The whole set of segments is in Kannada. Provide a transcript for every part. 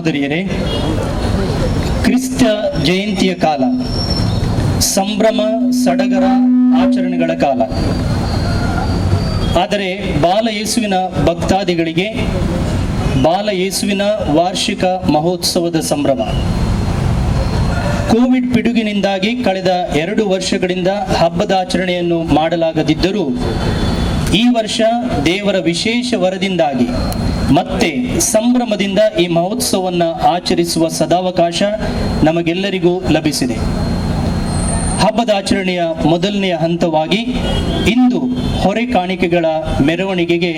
ಸಹೋದರಿಯರೇ, ಕ್ರಿಸ್ತ ಜಯಂತಿಯ ಕಾಲ, ಸಂಭ್ರಮ ಸಡಗರ ಆಚರಣೆಗಳ ಕಾಲ. ಆದರೆ ಬಾಲಯೇಸುವಿನ ಭಕ್ತಾದಿಗಳಿಗೆ ಬಾಲಯೇಸುವಿನ ವಾರ್ಷಿಕ ಮಹೋತ್ಸವದ ಸಂಭ್ರಮ. ಕೋವಿಡ್ ಪಿಡುಗಿನಿಂದಾಗಿ ಕಳೆದ 2 ವರ್ಷಗಳಿಂದ ಹಬ್ಬದ ಆಚರಣೆಯನ್ನು ಮಾಡಲಾಗದಿದ್ದರೂ ಈ ವರ್ಷ ದೇವರ ವಿಶೇಷ ವರದಿಂದಾಗಿ ಮತ್ತೆ ಸಂಭ್ರಮದಿಂದ ಈ ಮಹೋತ್ಸವವನ್ನು ಆಚರಿಸುವ ಸದಾವಕಾಶ ನಮಗೆಲ್ಲರಿಗೂ ಲಭಿಸಿದೆ. ಹಬ್ಬದ ಆಚರಣೆಯ ಮೊದಲನೆಯ ಹಂತವಾಗಿ ಇಂದು ಹೊರೆ ಕಾಣಿಕೆಗಳ ಮೆರವಣಿಗೆಗೆ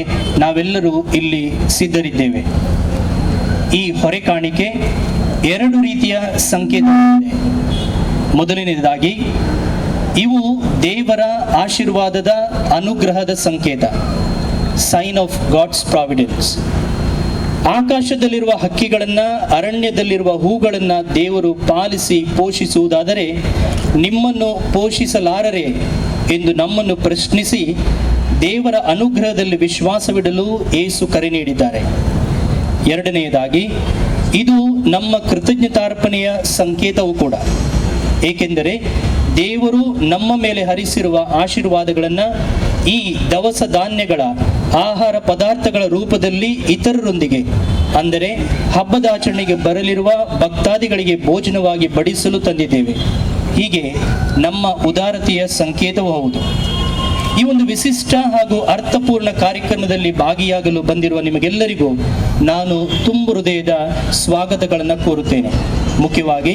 ನಾವೆಲ್ಲರೂ ಇಲ್ಲಿ ಸಿದ್ಧರಿದ್ದೇವೆ. ಈ ಹೊರೆ ಕಾಣಿಕೆ 2 ರೀತಿಯ ಸಂಕೇತಗಳಿವೆ. ಮೊದಲನೆಯದಾಗಿ ಇವು ದೇವರ ಆಶೀರ್ವಾದದ ಅನುಗ್ರಹದ ಸಂಕೇತ, ಸೈನ್ ಆಫ್ ಗಾಡ್ಸ್ ಪ್ರಾವಿಡೆನ್ಸ್. ಆಕಾಶದಲ್ಲಿರುವ ಹಕ್ಕಿಗಳನ್ನು, ಅರಣ್ಯದಲ್ಲಿರುವ ಹೂಗಳನ್ನು ದೇವರು ಪಾಲಿಸಿ ಪೋಷಿಸುವುದಾದರೆ ನಿಮ್ಮನ್ನು ಪೋಷಿಸಲಾರರೆ ಎಂದು ನಮ್ಮನ್ನು ಪ್ರಶ್ನಿಸಿ ದೇವರ ಅನುಗ್ರಹದಲ್ಲಿ ವಿಶ್ವಾಸವಿಡಲು ಯೇಸು ಕರೆ ನೀಡಿದ್ದಾರೆ. ಎರಡನೆಯದಾಗಿ ಇದು ನಮ್ಮ ಕೃತಜ್ಞತಾರ್ಪಣೆಯ ಸಂಕೇತವೂ ಕೂಡ, ಏಕೆಂದರೆ ದೇವರು ನಮ್ಮ ಮೇಲೆ ಹರಿಸಿರುವ ಆಶೀರ್ವಾದಗಳನ್ನು ಈ ದವಸ ಧಾನ್ಯಗಳ ಆಹಾರ ಪದಾರ್ಥಗಳ ರೂಪದಲ್ಲಿ ಇತರರೊಂದಿಗೆ, ಅಂದರೆ ಹಬ್ಬದ ಆಚರಣೆಗೆ ಬರಲಿರುವ ಭಕ್ತಾದಿಗಳಿಗೆ ಭೋಜನವಾಗಿ ಬಡಿಸಲು ತಂದಿದ್ದೇವೆ. ಹೀಗೆ ನಮ್ಮ ಉದಾರತೆಯ ಸಂಕೇತವೂ ಹೌದು. ಈ ಒಂದು ವಿಶಿಷ್ಟ ಹಾಗೂ ಅರ್ಥಪೂರ್ಣ ಕಾರ್ಯಕ್ರಮದಲ್ಲಿ ಭಾಗಿಯಾಗಲು ಬಂದಿರುವ ನಿಮಗೆಲ್ಲರಿಗೂ ನಾನು ತುಂಬು ಹೃದಯದ ಸ್ವಾಗತಗಳನ್ನು ಕೋರುತ್ತೇನೆ. ಮುಖ್ಯವಾಗಿ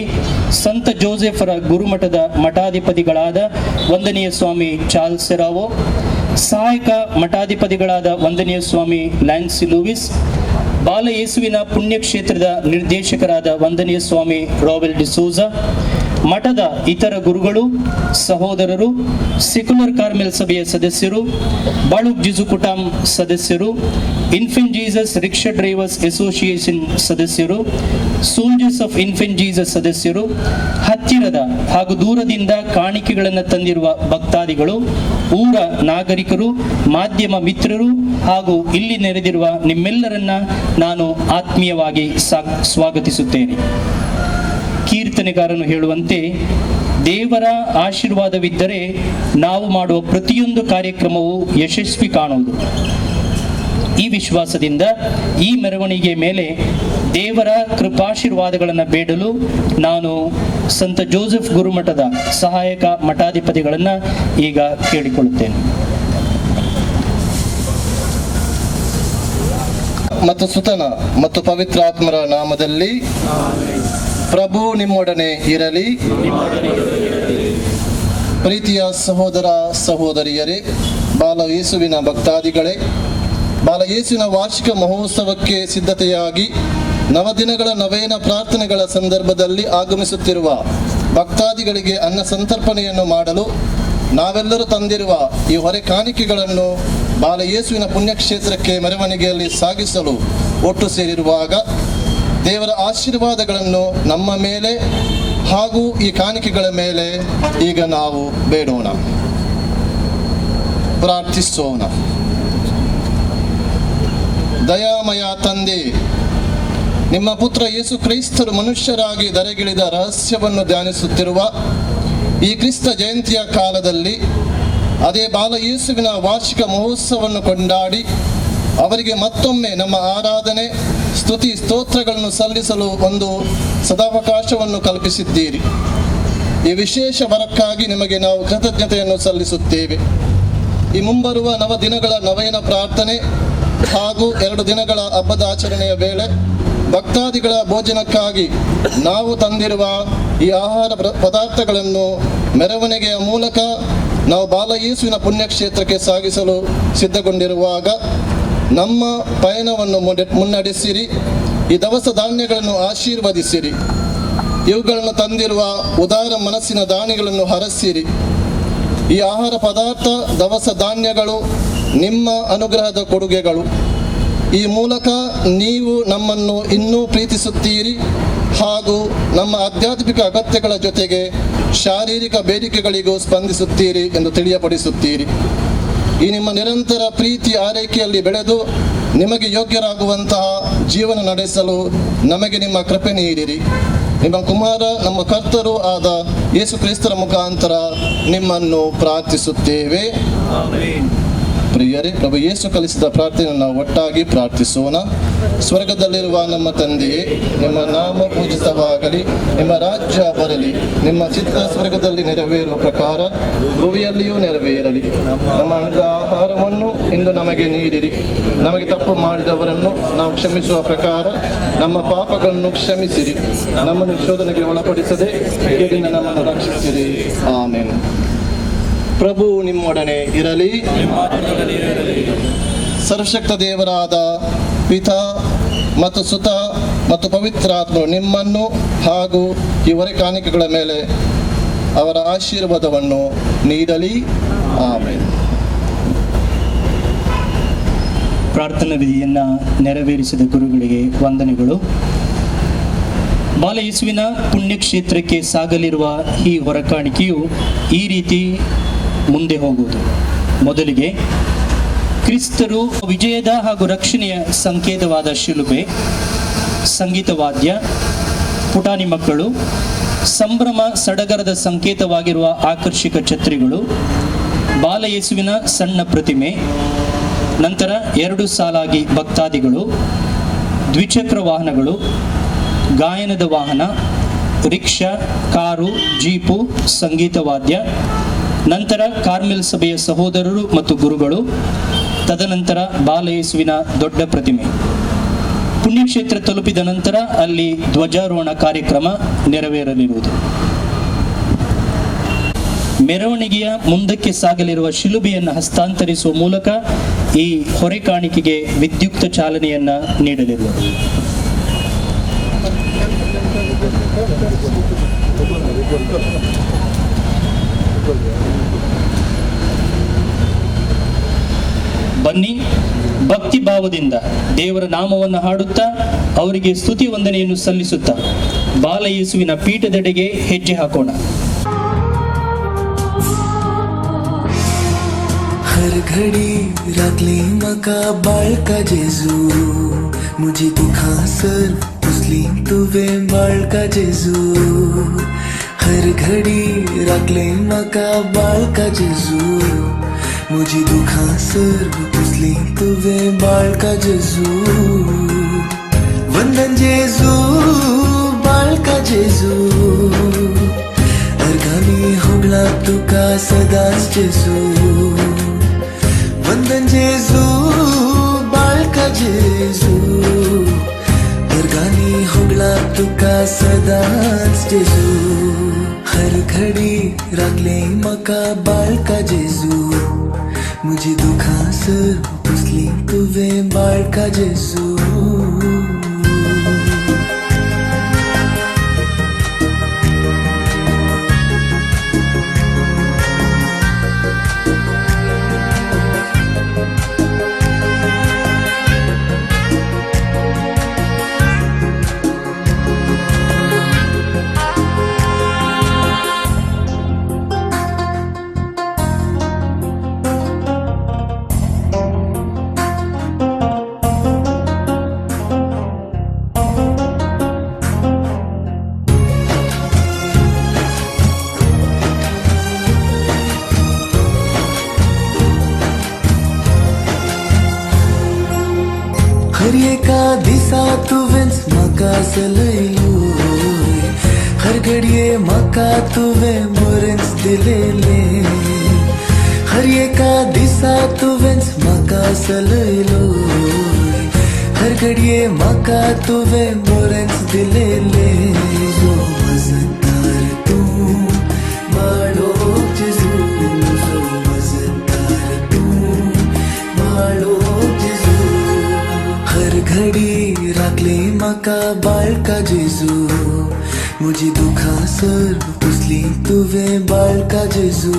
ಸಂತ ಜೋಸೆಫರ ಗುರುಮಠದ ಮಠಾಧಿಪತಿಗಳಾದ ವಂದನೀಯ ಸ್ವಾಮಿ ಚಾರ್ಲ್ಸ್ ಸೆರಾವೋ, ಸಹಾಯಕ ಮಠಾಧಿಪತಿಗಳಾದ ವಂದನೀಯ ಸ್ವಾಮಿ ಲ್ಯಾನ್ಸಿ ಲೂವಿಸ್, ಬಾಲಯೇಸುವಿನ ಪುಣ್ಯಕ್ಷೇತ್ರದ ನಿರ್ದೇಶಕರಾದ ವಂದನೀಯ ಸ್ವಾಮಿ ರಾವೆಲ್ ಡಿಸೋಜಾ, ಮಠದ ಇತರ ಗುರುಗಳು, ಸಹೋದರರು, ಸೆಕ್ಯುಲರ್ ಕಾರ್ಮೆಲ್ ಸಭೆಯ ಸದಸ್ಯರು, ಬಾಳುಕ್ ಜಿಜು ಕುಟಾಂ ಸದಸ್ಯರು, infant Jesus rickshaw drivers association ಸದಸ್ಯರು, ಸೋಲ್ಜರ್ಸ್ ಆಫ್ ಇನ್ಫೆಂಟ್ ಜೀಸಸ್ ಸದಸ್ಯರು, ಹತ್ತಿರದ ಹಾಗೂ ದೂರದಿಂದ ಕಾಣಿಕೆಗಳನ್ನು ತಂದಿರುವ ಭಕ್ತಾದಿಗಳು, ಊರ ನಾಗರಿಕರು, ಮಾಧ್ಯಮ ಮಿತ್ರರು ಹಾಗೂ ಇಲ್ಲಿ ನೆರೆದಿರುವ ನಿಮ್ಮೆಲ್ಲರನ್ನ ನಾನು ಆತ್ಮೀಯವಾಗಿ ಸ್ವಾಗತಿಸುತ್ತೇನೆ. ಕೀರ್ತನೆಗಾರನು ಹೇಳುವಂತೆ, ದೇವರ ಆಶೀರ್ವಾದವಿದ್ದರೆ ನಾವು ಮಾಡುವ ಪ್ರತಿಯೊಂದು ಕಾರ್ಯಕ್ರಮವು ಯಶಸ್ವಿ ಕಾಣುವುದು. ಈ ವಿಶ್ವಾಸದಿಂದ ಈ ಮೆರವಣಿಗೆ ಮೇಲೆ ದೇವರ ಕೃಪಾಶೀರ್ವಾದಗಳನ್ನು ಬೇಡಲು ನಾನು ಸಂತ ಜೋಸೆಫ್ ಗುರುಮಠದ ಸಹಾಯಕ ಮಠಾಧಿಪತಿಗಳನ್ನು ಈಗ ಕೇಳಿಕೊಳ್ಳುತ್ತೇನೆ. ಮತ್ತು ಸುತನ ಮತ್ತು ಪವಿತ್ರಾತ್ಮರ ನಾಮದಲ್ಲಿ ಪ್ರಭು ನಿಮ್ಮೊಡನೆ ಇರಲಿ. ಪ್ರೀತಿಯ ಸಹೋದರ ಸಹೋದರಿಯರೇ, ಬಾಲಯೇಸುವಿನ ಭಕ್ತಾದಿಗಳೇ, ಬಾಲಯೇಸುವಿನ ವಾರ್ಷಿಕ ಮಹೋತ್ಸವಕ್ಕೆ ಸಿದ್ಧತೆಯಾಗಿ ನವದಿನಗಳ ನವೇನ ಪ್ರಾರ್ಥನೆಗಳ ಸಂದರ್ಭದಲ್ಲಿ ಆಗಮಿಸುತ್ತಿರುವ ಭಕ್ತಾದಿಗಳಿಗೆ ಅನ್ನ ಸಂತರ್ಪಣೆಯನ್ನು ಮಾಡಲು ನಾವೆಲ್ಲರೂ ತಂದಿರುವ ಈ ಹೊರೆ ಕಾಣಿಕೆಗಳನ್ನು ಬಾಲಯೇಸುವಿನ ಪುಣ್ಯಕ್ಷೇತ್ರಕ್ಕೆ ಮೆರವಣಿಗೆಯಲ್ಲಿ ಸಾಗಿಸಲು ಒಟ್ಟು ಸೇರಿರುವಾಗ ದೇವರ ಆಶೀರ್ವಾದಗಳನ್ನು ನಮ್ಮ ಮೇಲೆ ಹಾಗೂ ಈ ಕಾಣಿಕೆಗಳ ಮೇಲೆ ಈಗ ನಾವು ಬೇಡೋಣ, ಪ್ರಾರ್ಥಿಸೋಣ. ದಯಾಮಯ ತಂದೆ, ನಿಮ್ಮ ಪುತ್ರ ಯೇಸು ಕ್ರೈಸ್ತರು ಮನುಷ್ಯರಾಗಿ ಧರೆಗಿಳಿದ ರಹಸ್ಯವನ್ನು ಧ್ಯಾನಿಸುತ್ತಿರುವ ಈ ಕ್ರಿಸ್ತ ಜಯಂತಿಯ ಕಾಲದಲ್ಲಿ ಅದೇ ಬಾಲಯೇಸುವಿನ ವಾರ್ಷಿಕ ಮಹೋತ್ಸವವನ್ನು ಕೊಂಡಾಡಿ ಅವರಿಗೆ ಮತ್ತೊಮ್ಮೆ ನಮ್ಮ ಆರಾಧನೆ, ಸ್ತುತಿ, ಸ್ತೋತ್ರಗಳನ್ನು ಸಲ್ಲಿಸಲು ಒಂದು ಸದಾವಕಾಶವನ್ನು ಕಲ್ಪಿಸಿದ್ದೀರಿ. ಈ ವಿಶೇಷ ವರಕ್ಕಾಗಿ ನಿಮಗೆ ನಾವು ಕೃತಜ್ಞತೆಯನ್ನು ಸಲ್ಲಿಸುತ್ತೇವೆ. ಈ ಮುಂಬರುವ ದಿನಗಳ ನವಯನ ಪ್ರಾರ್ಥನೆ ಹಾಗೂ 2 ದಿನಗಳ ಹಬ್ಬದ ಆಚರಣೆಯ ವೇಳೆ ಭಕ್ತಾದಿಗಳ ಭೋಜನಕ್ಕಾಗಿ ನಾವು ತಂದಿರುವ ಈ ಆಹಾರ ಪದಾರ್ಥಗಳನ್ನು ಮೆರವಣಿಗೆಯ ಮೂಲಕ ನಾವು ಬಾಲಯೇಸುವಿನ ಪುಣ್ಯಕ್ಷೇತ್ರಕ್ಕೆ ಸಾಗಿಸಲು ಸಿದ್ಧಗೊಂಡಿರುವಾಗ ನಮ್ಮ ಪಯಣವನ್ನು ಮುನ್ನಡೆಸಿರಿ. ಈ ದವಸ ಧಾನ್ಯಗಳನ್ನು ಆಶೀರ್ವದಿಸಿರಿ. ಇವುಗಳನ್ನು ತಂದಿರುವ ಉದಾರ ಮನಸ್ಸಿನ ದಾನಿಗಳನ್ನು ಹರಸಿರಿ. ಈ ಆಹಾರ ಪದಾರ್ಥ, ದವಸ ಧಾನ್ಯಗಳು ನಿಮ್ಮ ಅನುಗ್ರಹದ ಕೊಡುಗೆಗಳು. ಈ ಮೂಲಕ ನೀವು ನಮ್ಮನ್ನು ಇನ್ನೂ ಪ್ರೀತಿಸುತ್ತೀರಿ ಹಾಗೂ ನಮ್ಮ ಆಧ್ಯಾತ್ಮಿಕ ಅಗತ್ಯಗಳ ಜೊತೆಗೆ ಶಾರೀರಿಕ ಬೇಡಿಕೆಗಳಿಗೂ ಸ್ಪಂದಿಸುತ್ತೀರಿ ಎಂದು ತಿಳಿಯಪಡಿಸುತ್ತೀರಿ. ಈ ನಿಮ್ಮ ನಿರಂತರ ಪ್ರೀತಿ ಆರೈಕೆಯಲ್ಲಿ ಬೆಳೆದು ನಿಮಗೆ ಯೋಗ್ಯರಾಗುವಂತಹ ಜೀವನ ನಡೆಸಲು ನಮಗೆ ನಿಮ್ಮ ಕೃಪೆ ನೀಡಿರಿ. ನಿಮ್ಮ ಕುಮಾರ ನಮ್ಮ ಕರ್ತರು ಆದ ಯೇಸು ಕ್ರಿಸ್ತರ ಮುಖಾಂತರ ನಿಮ್ಮನ್ನು ಪ್ರಾರ್ಥಿಸುತ್ತೇವೆ. ಪ್ರಿಯರೇ, ಪ್ರಭು ಯೇಸು ಕಲಿಸಿದ ಪ್ರಾರ್ಥನೆಯನ್ನು ನಾವು ಒಟ್ಟಾಗಿ ಪ್ರಾರ್ಥಿಸೋಣ. ಸ್ವರ್ಗದಲ್ಲಿರುವ ನಮ್ಮ ತಂದೆಯೇ, ನಿಮ್ಮ ನಾಮ ಪೂಜಿತವಾಗಲಿ, ನಿಮ್ಮ ರಾಜ್ಯ ಬರಲಿ, ನಿಮ್ಮ ಚಿತ್ತ ಸ್ವರ್ಗದಲ್ಲಿ ನೆರವೇರುವ ಪ್ರಕಾರ ಭೂಮಿಯಲ್ಲಿಯೂ ನೆರವೇರಲಿ. ನಮ್ಮ ಹಣದ ಆಹಾರವನ್ನು ಇಂದು ನಮಗೆ ನೀಡಿರಿ. ನಮಗೆ ತಪ್ಪು ಮಾಡಿದವರನ್ನು ನಾವು ಕ್ಷಮಿಸುವ ಪ್ರಕಾರ ನಮ್ಮ ಪಾಪಗಳನ್ನು ಕ್ಷಮಿಸಿರಿ. ನಮ್ಮನ್ನು ಶೋಧನೆಗೆ ಒಳಪಡಿಸದೆ ಕೇಳಿನ ನಮ್ಮನ್ನು ರಕ್ಷಿಸಿರಿ. ಆಮೆನ್. ಪ್ರಭು ನಿಮ್ಮೊಡನೆ ಇರಲಿ. ಸರ್ವಶಕ್ತ ದೇವರಾದ ಪಿತಾ ಮತ್ತು ಸುತ ಮತ್ತು ಪವಿತ್ರಾತ್ಮರು ನಿಮ್ಮನ್ನು ಹಾಗೂ ಈ ಹೊರೆ ಕಾಣಿಕೆಗಳ ಮೇಲೆ ಅವರ ಆಶೀರ್ವಾದವನ್ನು ನೀಡಲಿ. ಆಮೆನ್. ಪ್ರಾರ್ಥನಾ ವಿಧಿಯನ್ನು ನೆರವೇರಿಸಿದ ಗುರುಗಳಿಗೆ ವಂದನೆಗಳು. ಬಾಲಯೇಸುವಿನ ಪುಣ್ಯಕ್ಷೇತ್ರಕ್ಕೆ ಸಾಗಲಿರುವ ಈ ಹೊರಕಾಣಿಕೆಯು ಈ ರೀತಿ ಮುಂದೆ ಹೋಗುವುದು. ಮೊದಲಿಗೆ ಕ್ರಿಸ್ತರು ವಿಜಯದ ಹಾಗೂ ರಕ್ಷಣೆಯ ಸಂಕೇತವಾದ ಶಿಲುಬೆ, ಸಂಗೀತ ವಾದ್ಯ, ಪುಟಾಣಿ ಮಕ್ಕಳು, ಸಂಭ್ರಮ ಸಡಗರದ ಸಂಕೇತವಾಗಿರುವ ಆಕರ್ಷಕ ಛತ್ರಿಗಳು, ಬಾಲಯೇಸುವಿನ ಸಣ್ಣ ಪ್ರತಿಮೆ, ನಂತರ 2 ಸಾಲಾಗಿ ಭಕ್ತಾದಿಗಳು, ದ್ವಿಚಕ್ರ ವಾಹನಗಳು, ಗಾಯನದ ವಾಹನ, ರಿಕ್ಷಾ, ಕಾರು, ಜೀಪು, ಸಂಗೀತ ವಾದ್ಯ, ನಂತರ ಕಾರ್ಮೆಲ್ ಸಭೆಯ ಸಹೋದರರು ಮತ್ತು ಗುರುಗಳು, ತದನಂತರ ಬಾಲಯೇಸುವಿನ ದೊಡ್ಡ ಪ್ರತಿಮೆ. ಪುಣ್ಯಕ್ಷೇತ್ರ ತಲುಪಿದ ನಂತರ ಅಲ್ಲಿ ಧ್ವಜಾರೋಹಣ ಕಾರ್ಯಕ್ರಮ ನೆರವೇರಲಿರುವುದು. ಮೆರವಣಿಗೆಯ ಮುಂದಕ್ಕೆ ಸಾಗಲಿರುವ ಶಿಲುಬೆಯನ್ನು ಹಸ್ತಾಂತರಿಸುವ ಮೂಲಕ ಈ ಹೊರೆ ಕಾಣಿಕೆಗೆ ವಿದ್ಯುಕ್ತ ಚಾಲನೆಯನ್ನ ನೀಡಲಿರುವುದು. ಬನ್ನಿ, ಭಕ್ತಿ ಭಾವದಿಂದ ದೇವರ ನಾಮವನ್ನು ಹಾಡುತ್ತಾ ಅವರಿಗೆ ಸ್ತುತಿ ವಂದನೆಯನ್ನು ಸಲ್ಲಿಸುತ್ತಾ ಬಾಲಯೇಸುವಿನ ಪೀಠದೆಡೆಗೆ ಹೆಜ್ಜೆ ಹಾಕೋಣ. हर घड़ी राखले मका बाळका जेजू, मुझे दुखा सर पुसली तुवे बाळका जेजू. हर घड़ी राखले मका बाळका जेजू, मुझे दुखा सर पुसली तुवे बाळका जेजू. वंदन जेजू, बाळका जेजू, अर्गानी होगला तुका सदाच जेजू. वंदन जेजू, बाळका जेजू, अर्गानी होगला तुका सदाच जेजू. हर घडी राखले मका बाळका जेजू, मुझे दुखा सर पुसली तुवे बाळका जेजू. हर एका दिसा तुवेंच म्हाका सलयलोय, हर घडये म्हाका तुवें बरेंच दिलेले. हर एका दिसा तुवेंच म्हाका सलयलोय, हर घडये म्हाका तुवें बरेंच दिलेले. जो मजदार तूं बाळोक जेजू, जो मजदार तूं बाळोक जेजू. हर घडी राखले म्हाका बाळका जेजू, मुझे दुखा सर पुसली तुवें बाळका जेजू.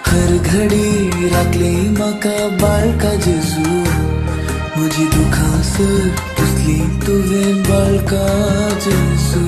हर घडी राखले म्हाका बाळका जेजू, मुझे दुखा सर पुसली तुवें बाळका जेजू.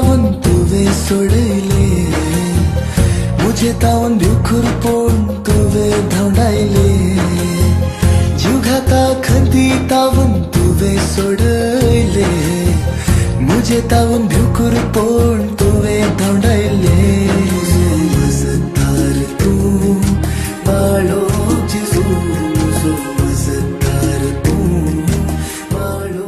तावन तुवे सोडले मुझे तावन भिउखुर पोण तुवे धाउडाइले जुघाता खंदी तावन तुवे सोडले मुझे तावन भिउखुर पोण तुवे धाउडाइले मजदार तू बाळो जेसू मुझो मजदार तू बाळो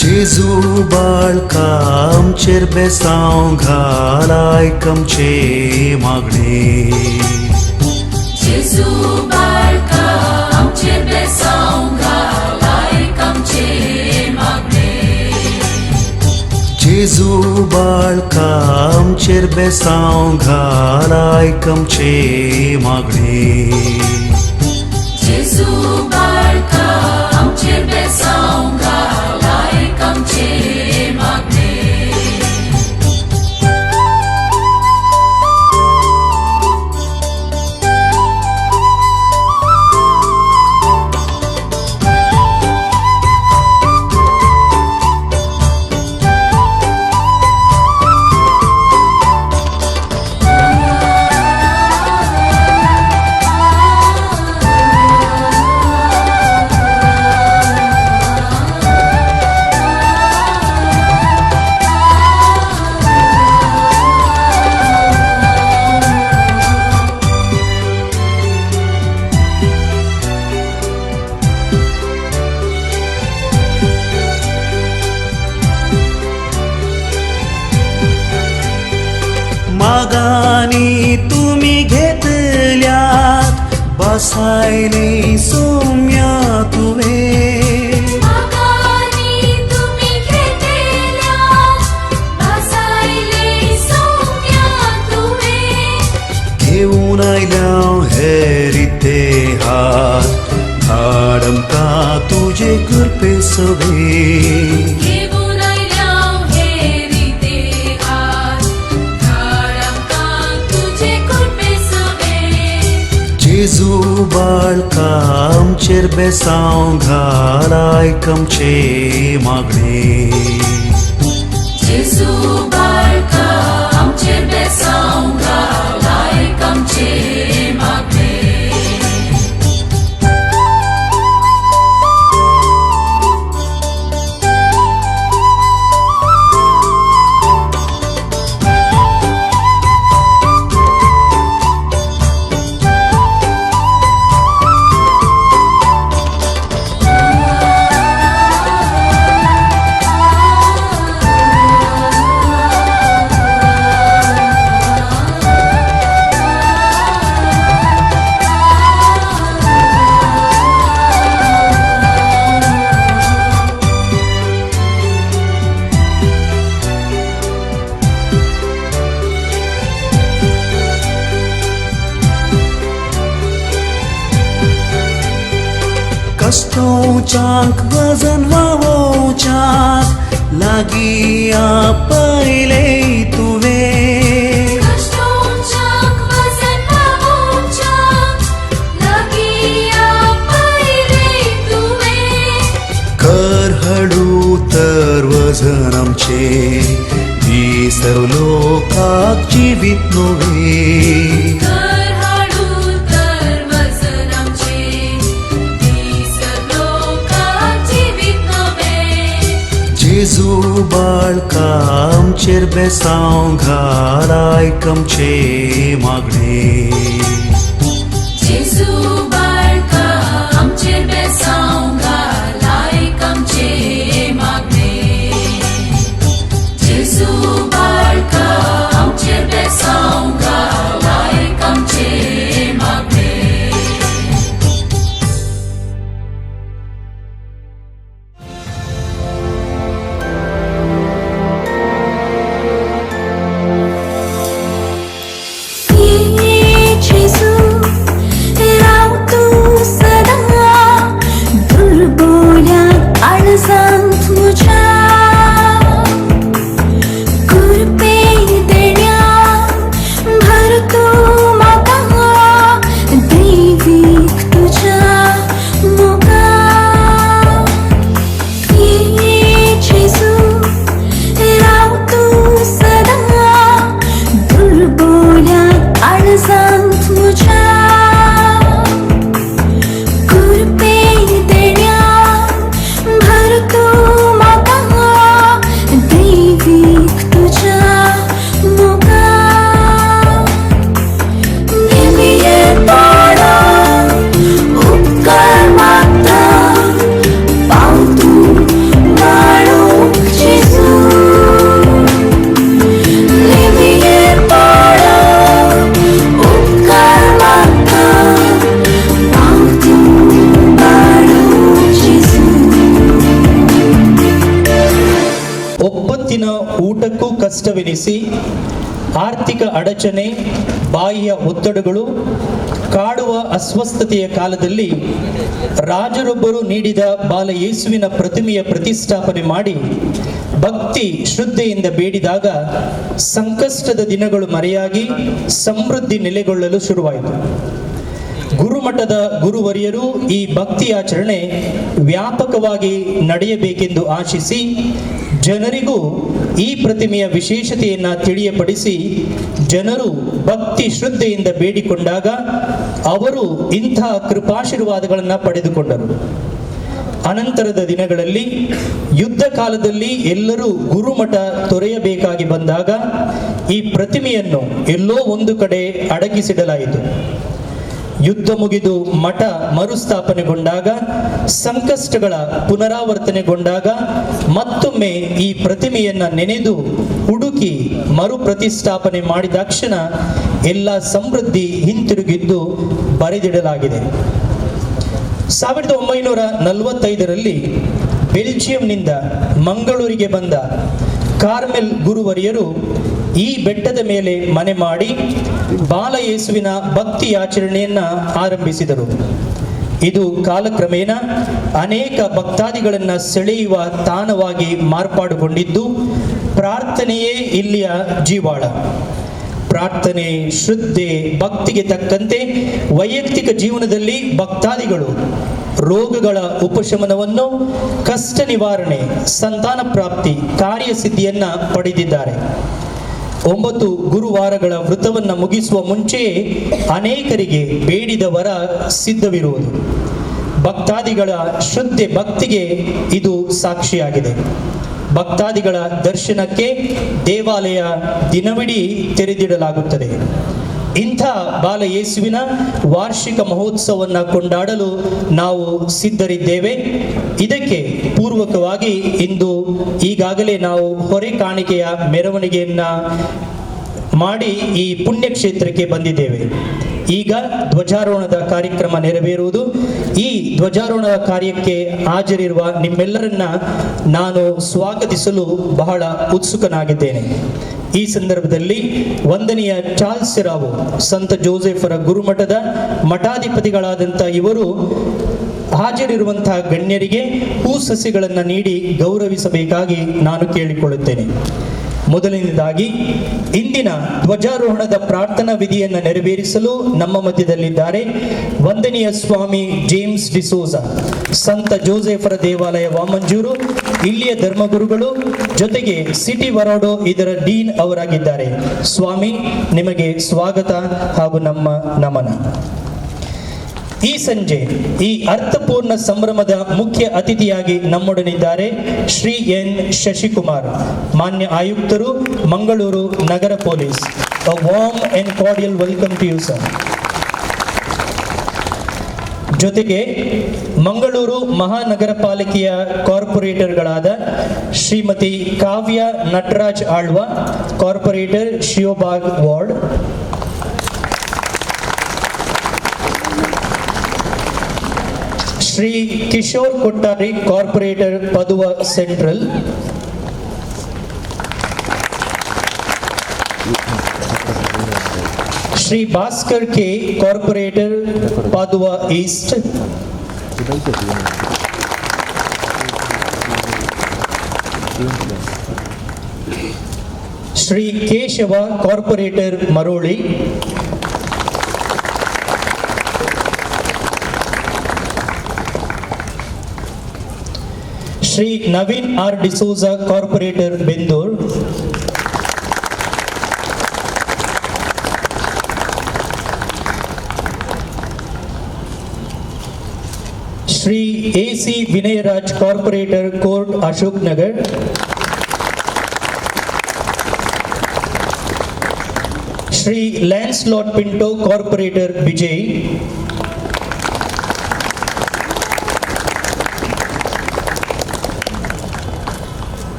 जेजू बाळका आमचेर बेसांव घाल आयकमचे मागणे जेजू बाळका आमचेर बेसांव घाल आयकमचे मागणे जेजू बाळका आमचेर बेसांव घाल आयकमचे मागणे जेजू बाळका आमचेर बेसांव घाल आयकमचे मागणे मागानी तुम्ही घेतल्यात बसायले सोम्या तुवे मागानी तुम्ही घेतल्यात बसायले सोम्या तुवे घेऊन आयल्या हेरिते हात धाडमका तुझे कृपे सवे घेऊन आयल्या हेरिते हात धाडमका तुझे कृपे सवे जेजू बाळका आमचेर बेसांव घाल आयकमचे मागणे जेजू बाळका आमचेर बेसांव घाल आयकमचे मागणे कष्टोचाक वजन वावोचाक लागिया पहिले तुवे कष्टोचाक वजन वावोचाक लागिया पहिले तुवे कर हडू तर वजन आमचे विसरू लोकाक जीवित नोवे कर हाडू तर वजन आमचे विसरलो का जीवित नवे जेजू बाळका आमचेर बेसांव घाल आयकमचे मागणे जेजू बाळका आमचेर बेसांव ಊಟಕ್ಕೂ ಕಷ್ಟವೆನಿಸಿ ಆರ್ಥಿಕ ಅಡಚಣೆ, ಬಾಹ್ಯ ಒತ್ತಡಗಳು ಕಾಡುವ ಅಸ್ವಸ್ಥತೆಯ ಕಾಲದಲ್ಲಿ ರಾಜರೊಬ್ಬರು ನೀಡಿದ ಬಾಲ ಯೇಸುವಿನ ಪ್ರತಿಮೆಯ ಪ್ರತಿಷ್ಠಾಪನೆ ಮಾಡಿ ಭಕ್ತಿ ಶ್ರದ್ಧೆಯಿಂದ ಬೇಡಿದಾಗ ಸಂಕಷ್ಟದ ದಿನಗಳು ಮರೆಯಾಗಿ ಸಮೃದ್ಧಿ ನೆಲೆಗೊಳ್ಳಲು ಶುರುವಾಯಿತು. ಗುರುಮಠದ ಗುರುವರಿಯರು ಈ ಭಕ್ತಿ ಆಚರಣೆ ವ್ಯಾಪಕವಾಗಿ ನಡೆಯಬೇಕೆಂದು ಆಶಿಸಿ ಜನರಿಗೂ ಈ ಪ್ರತಿಮೆಯ ವಿಶೇಷತೆಯನ್ನು ತಿಳಿಯಪಡಿಸಿ ಜನರು ಭಕ್ತಿ ಶ್ರದ್ಧೆಯಿಂದ ಬೇಡಿಕೊಂಡಾಗ ಅವರು ಇಂತಹ ಕೃಪಾಶೀರ್ವಾದಗಳನ್ನು ಪಡೆದುಕೊಂಡರು. ಅನಂತರದ ದಿನಗಳಲ್ಲಿ ಯುದ್ಧ ಕಾಲದಲ್ಲಿ ಎಲ್ಲರೂ ಗುರುಮಠ ತೊರೆಯಬೇಕಾಗಿ ಬಂದಾಗ ಈ ಪ್ರತಿಮೆಯನ್ನು ಎಲ್ಲೋ ಒಂದು ಕಡೆ ಅಡಗಿಸಿಡಲಾಯಿತು. ಯುದ್ಧ ಮುಗಿದು ಮಠ ಮರುಸ್ಥಾಪನೆಗೊಂಡಾಗ, ಸಂಕಷ್ಟಗಳ ಪುನರಾವರ್ತನೆಗೊಂಡಾಗ ಮತ್ತೊಮ್ಮೆ ಈ ಪ್ರತಿಮೆಯನ್ನ ನೆನೆದು ಹುಡುಕಿ ಮರು ಪ್ರತಿಷ್ಠಾಪನೆ ಮಾಡಿದಾಕ್ಷಣ ಎಲ್ಲ ಸಮೃದ್ಧಿ ಹಿಂತಿರುಗಿದ್ದು ಬರೆದಿಡಲಾಗಿದೆ. 1945ರಲ್ಲಿ ಬೆಲ್ಜಿಯಂನಿಂದ ಮಂಗಳೂರಿಗೆ ಬಂದ ಕಾರ್ಮೆಲ್ ಗುರುವರಿಯರು ಈ ಬೆಟ್ಟದ ಮೇಲೆ ಮನೆ ಮಾಡಿ ಬಾಲ ಯೇಸುವಿನ ಭಕ್ತಿ ಆಚರಣೆಯನ್ನ ಆರಂಭಿಸಿದರು. ಇದು ಕಾಲಕ್ರಮೇಣ ಅನೇಕ ಭಕ್ತಾದಿಗಳನ್ನು ಸೆಳೆಯುವ ತಾಣವಾಗಿ ಮಾರ್ಪಾಡುಗೊಂಡಿದ್ದು ಪ್ರಾರ್ಥನೆಯೇ ಇಲ್ಲಿಯ ಜೀವಾಳ. ಪ್ರಾರ್ಥನೆ, ಶ್ರದ್ಧೆ, ಭಕ್ತಿಗೆ ತಕ್ಕಂತೆ ವೈಯಕ್ತಿಕ ಜೀವನದಲ್ಲಿ ಭಕ್ತಾದಿಗಳು ರೋಗಗಳ ಉಪಶಮನವನ್ನು, ಕಷ್ಟ ನಿವಾರಣೆ, ಸಂತಾನ ಪ್ರಾಪ್ತಿ, ಕಾರ್ಯಸಿದ್ಧಿಯನ್ನ ಪಡೆದಿದ್ದಾರೆ. 9 ಗುರುವಾರಗಳ ವೃತವನ್ನು ಮುಗಿಸುವ ಮುಂಚೆಯೇ ಅನೇಕರಿಗೆ ಬೇಡಿದ ವರ ಸಿದ್ಧವಿರುವುದು. ಭಕ್ತಾದಿಗಳ ಶ್ರದ್ಧೆ ಭಕ್ತಿಗೆ ಇದು ಸಾಕ್ಷಿಯಾಗಿದೆ. ಭಕ್ತಾದಿಗಳ ದರ್ಶನಕ್ಕೆ ದೇವಾಲಯ ದಿನವಿಡೀ ತೆರೆದಿಡಲಾಗುತ್ತದೆ. ಇಂಥ ಬಾಲ ಯೇಸುವಿನ ವಾರ್ಷಿಕ ಮಹೋತ್ಸವವನ್ನು ಕೊಂಡಾಡಲು ನಾವು ಸಿದ್ಧರಿದ್ದೇವೆ. ಇದಕ್ಕೆ ಪೂರ್ವಕವಾಗಿ ಇಂದು ಈಗಾಗಲೇ ನಾವು ಹೊರೆ ಕಾಣಿಕೆಯ ಮೆರವಣಿಗೆಯನ್ನ ಮಾಡಿ ಈ ಪುಣ್ಯಕ್ಷೇತ್ರಕ್ಕೆ ಬಂದಿದ್ದೇವೆ. ಈಗ ಧ್ವಜಾರೋಹಣದ ಕಾರ್ಯಕ್ರಮ ನೆರವೇರುವುದು. ಈ ಧ್ವಜಾರೋಹಣದ ಕಾರ್ಯಕ್ಕೆ ಹಾಜರಿರುವ ನಿಮ್ಮೆಲ್ಲರನ್ನ ನಾನು ಸ್ವಾಗತಿಸಲು ಬಹಳ ಉತ್ಸುಕನಾಗಿದ್ದೇನೆ. ಈ ಸಂದರ್ಭದಲ್ಲಿ ವಂದನೀಯ ಚಾರ್ಲ್ಸ್ ರಾವು ಸಂತ ಜೋಸೆಫರ ಗುರುಮಠದ ಮಠಾಧಿಪತಿಗಳಾದಂಥ ಇವರು ಹಾಜರಿರುವಂತಹ ಗಣ್ಯರಿಗೆ ಹೂ ಸಸಿಗಳನ್ನು ನೀಡಿ ಗೌರವಿಸಬೇಕಾಗಿ ನಾನು ಕೇಳಿಕೊಳ್ಳುತ್ತೇನೆ. ಮೊದಲನೇದಾಗಿ ಇಂದಿನ ಧ್ವಜಾರೋಹಣದ ಪ್ರಾರ್ಥನಾ ವಿಧಿಯನ್ನು ನೆರವೇರಿಸಲು ನಮ್ಮ ಮಧ್ಯದಲ್ಲಿದ್ದಾರೆ ವಂದನೀಯ ಸ್ವಾಮಿ ಜೇಮ್ಸ್ ಡಿಸೋಜ, ಸಂತ ಜೋಸೆಫರ ದೇವಾಲಯ ವಾಮಂಜೂರು, ಇಲ್ಲಿಯ ಧರ್ಮಗುರುಗಳು, ಜೊತೆಗೆ ಸಿಟಿ ವರಾಡೋ ಇದರ ಡೀನ್ ಅವರಾಗಿದ್ದಾರೆ. ಸ್ವಾಮಿ, ನಿಮಗೆ ಸ್ವಾಗತ ಹಾಗೂ ನಮ್ಮ ನಮನ. ಈ ಸಂಜೆ ಈ ಅರ್ಥಪೂರ್ಣ ಸಂಭ್ರಮದ ಮುಖ್ಯ ಅತಿಥಿಯಾಗಿ ನಮ್ಮೊಡನಿದ್ದಾರೆ ಶ್ರೀ ಎನ್ ಶಶಿಕುಮಾರ್, ಮಾನ್ಯ ಆಯುಕ್ತರು, ಮಂಗಳೂರು ನಗರ police. A warm and cordial welcome to you, sir. ಜೊತೆಗೆ ಮಂಗಳೂರು ಮಹಾನಗರ ಪಾಲಿಕೆಯ ಕಾರ್ಪೊರೇಟರ್ಗಳಾದ Shrimati Kavya Nataraj Alva, corporator Shivbag ward, Shri Kishore Kottari, corporator Paduva central, Shri Bhaskar K, corporator Paduva east, Shri Keshava, corporator Maroli, Shri Naveen R D'Souza, corporator Bendur, Shri A C Vinayraj, corporator court Ashok Nagar, Shri Lancelot Pinto, corporator Vijay,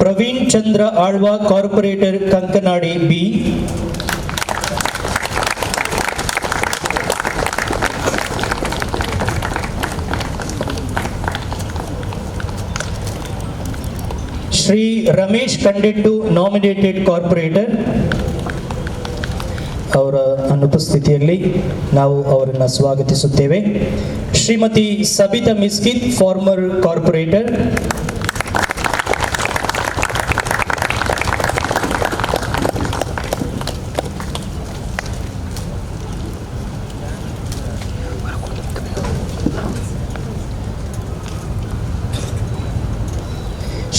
Praveen Chandra Alva, corporator Kankanadi B, Shri Ramesh Kandettu nominated corporator ಅವರ ಅನುಪಸ್ಥಿತಿಯಲ್ಲಿ ನಾವು ಅವರನ್ನು ಸ್ವಾಗತಿಸುತ್ತೇವೆ. ಶ್ರೀಮತಿ ಸಬಿತಾ ಮಿಸ್ಕಿತ್ ಫಾರ್ಮರ್ ಕಾರ್ಪೊರೇಟರ್,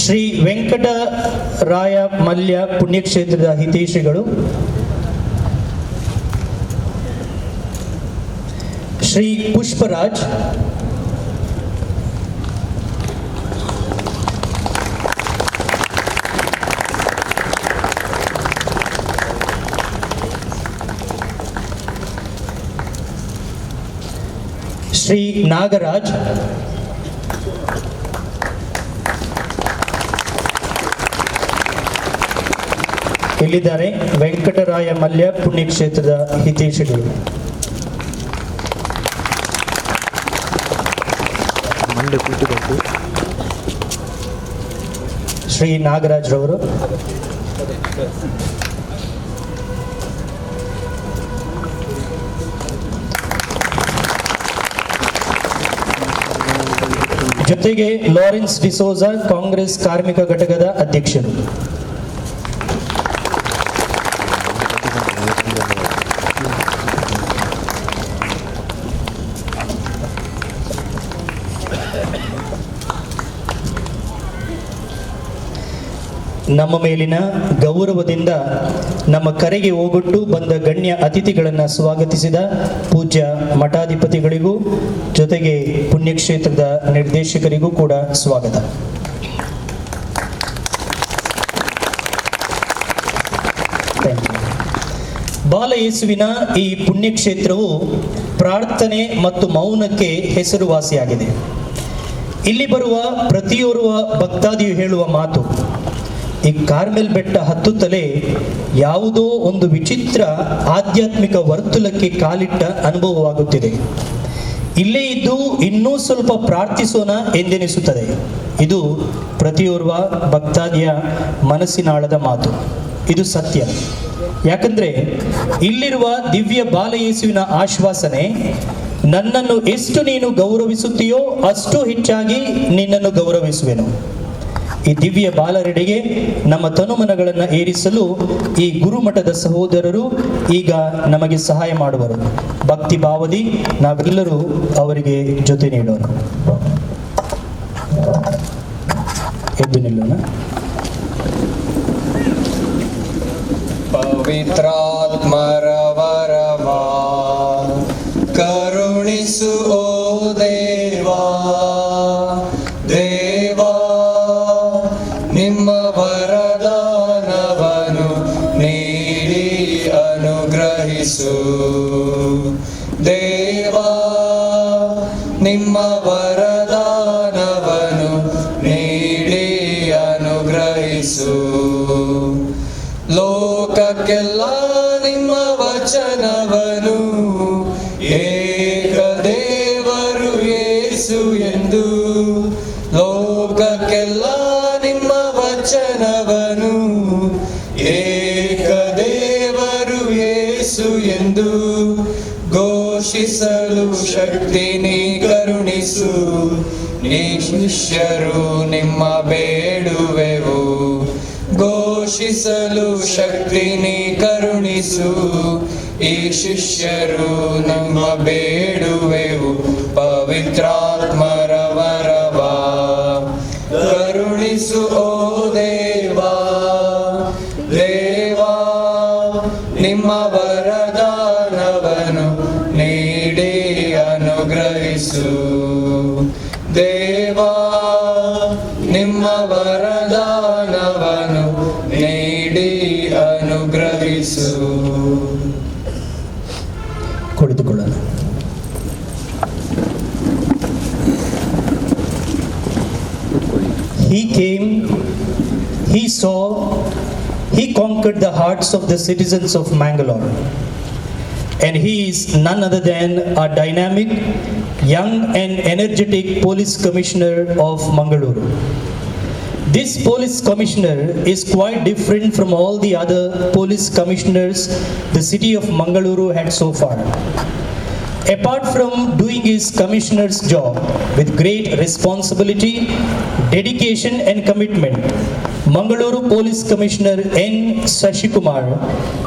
ಶ್ರೀ ವೆಂಕಟರಾಯ ಮಲ್ಯ ಪುಣ್ಯಕ್ಷೇತ್ರದ ಹಿತೈಷಿಗಳು, ಶ್ರೀ ಪುಷ್ಪರಾಜ್, ಶ್ರೀ ನಾಗರಾಜ್, ಇಲ್ಲಿದ್ದಾರೆ ವೆಂಕಟರಾಯ ಮಲ್ಯ ಪುಣ್ಯಕ್ಷೇತ್ರದ ಹಿತೈಷಿಗಳು. ಶ್ರೀ ನಾಗರಾಜ್ ರವರು, ಜೊತೆಗೆ ಲಾರೆನ್ಸ್ ಡಿಸೋಜಾ ಕಾಂಗ್ರೆಸ್ ಕಾರ್ಮಿಕ ಘಟಕದ ಅಧ್ಯಕ್ಷರು. ನಮ್ಮ ಮೇಲಿನ ಗೌರವದಿಂದ ನಮ್ಮ ಕರೆಗೆ ಓಗೊಟ್ಟು ಬಂದ ಗಣ್ಯ ಅತಿಥಿಗಳನ್ನು ಸ್ವಾಗತಿಸಿದ ಪೂಜ್ಯ ಮಠಾಧಿಪತಿಗಳಿಗೂ ಜೊತೆಗೆ ಪುಣ್ಯಕ್ಷೇತ್ರದ ನಿರ್ದೇಶಕರಿಗೂ ಕೂಡ ಸ್ವಾಗತ. ಬಾಲ ಯೇಸುವಿನ ಈ ಪುಣ್ಯಕ್ಷೇತ್ರವು ಪ್ರಾರ್ಥನೆ ಮತ್ತು ಮೌನಕ್ಕೆ ಹೆಸರುವಾಸಿಯಾಗಿದೆ. ಇಲ್ಲಿ ಬರುವ ಪ್ರತಿಯೋರ್ವ ಭಕ್ತಾದಿಯು ಹೇಳುವ ಮಾತು, ಈ ಕಾರ್ಮೆಲ್ ಬೆಟ್ಟ ಹತ್ತುತ್ತಲೇ ಯಾವುದೋ ಒಂದು ವಿಚಿತ್ರ ಆಧ್ಯಾತ್ಮಿಕ ವರ್ತುಲಕ್ಕೆ ಕಾಲಿಟ್ಟ ಅನುಭವವಾಗುತ್ತಿದೆ. ಇಲ್ಲೇ ಇದ್ದು ಇನ್ನೂ ಸ್ವಲ್ಪ ಪ್ರಾರ್ಥಿಸೋಣ ಎಂದೆನಿಸುತ್ತದೆ. ಇದು ಪ್ರತಿಯೋರ್ವ ಭಕ್ತಾದಿಯ ಮನಸ್ಸಿನಾಳದ ಮಾತು. ಇದು ಸತ್ಯ. ಯಾಕಂದ್ರೆ ಇಲ್ಲಿರುವ ದಿವ್ಯ ಬಾಲಯೇಸುವಿನ ಆಶ್ವಾಸನೆ, ನನ್ನನ್ನು ಎಷ್ಟು ನೀನು ಗೌರವಿಸುತ್ತೀಯೋ ಅಷ್ಟು ಹೆಚ್ಚಾಗಿ ನಿನ್ನನ್ನು ಗೌರವಿಸುವೆನು. ಈ ದಿವ್ಯ ಬಾಲರೆಡೆಗೆ ನಮ್ಮ ತನುಮನಗಳನ್ನು ಏರಿಸಲು ಈ ಗುರುಮಠದ ಸಹೋದರರು ಈಗ ನಮಗೆ ಸಹಾಯ ಮಾಡುವರು. ಭಕ್ತಿ ಭಾವದಿ ನಾವೆಲ್ಲರೂ ಅವರಿಗೆ ಜೊತೆ ನೀಡೋಣ. ಎದ್ದು ನಿಲ್ಲೋಣ. ಪವಿತ್ರಾತ್ಮರ ವರವಾ ಕರುಣಿಸು ಓ ದೇವಾ, ದೇವಾ ನಿಮ್ಮ ವರದಾನವನ್ನು ನೀಡಿ ಅನುಗ್ರಹಿಸು. ದೇವಾ ನಿಮ್ಮ ವರದಾನವನ್ನು ನೀಡಿ ಅನುಗ್ರಹಿಸು. ಲೋಕಕ್ಕೆಲ್ಲ ನಿಮ್ಮ ವಚನವನ್ನು ಏಕ ದೇವರು ಯೇಸು ಎಂದು, ಲೋಕಕ್ಕೆಲ್ಲ ನಿಮ್ಮ ವಚನವನ್ನು ಏಕ ದೇವರು ಯೇಸು ಎಂದು ಘೋಷಿಸಲು ಶಕ್ತಿ ನೀ ಕರುಣಿಸು. ನೀ ಶಿಷ್ಯರು ನಿಮ್ಮ ಬೇಡುವೆವು, ಘೋಷಿಸಲು ಶಕ್ತಿ ನೀ ಕರುಣಿಸು. ಈ ಶಿಷ್ಯರು ನಮ್ಮ ಬೇಡುವೆವು, ಪವಿತ್ರಾತ್ಮರ ವರವಾ ಕರುಣಿಸು ಓ ದೇವಾ, ದೇವಾ ನಿಮ್ಮ ವರದಾನವನ್ನು ನೀಡಿ ಅನುಗ್ರಹಿಸು. ದೇವಾ ನಿಮ್ಮ ವರದಾನವನ್ನು ನೀಡಿ ಅನುಗ್ರಹಿಸು. ಕುಳಿತುಕೊಳ್ಳೋಣ. He came, he saw, he conquered the hearts of the citizens of Mangalore. And he is none other than a dynamic, young and energetic police commissioner of Mangaluru. This police commissioner is quite different from all the other police commissioners the city of Mangaluru had so far. Apart from doing his commissioner's job with great responsibility, dedication and commitment, Mangaluru Police Commissioner N. Sashikumar,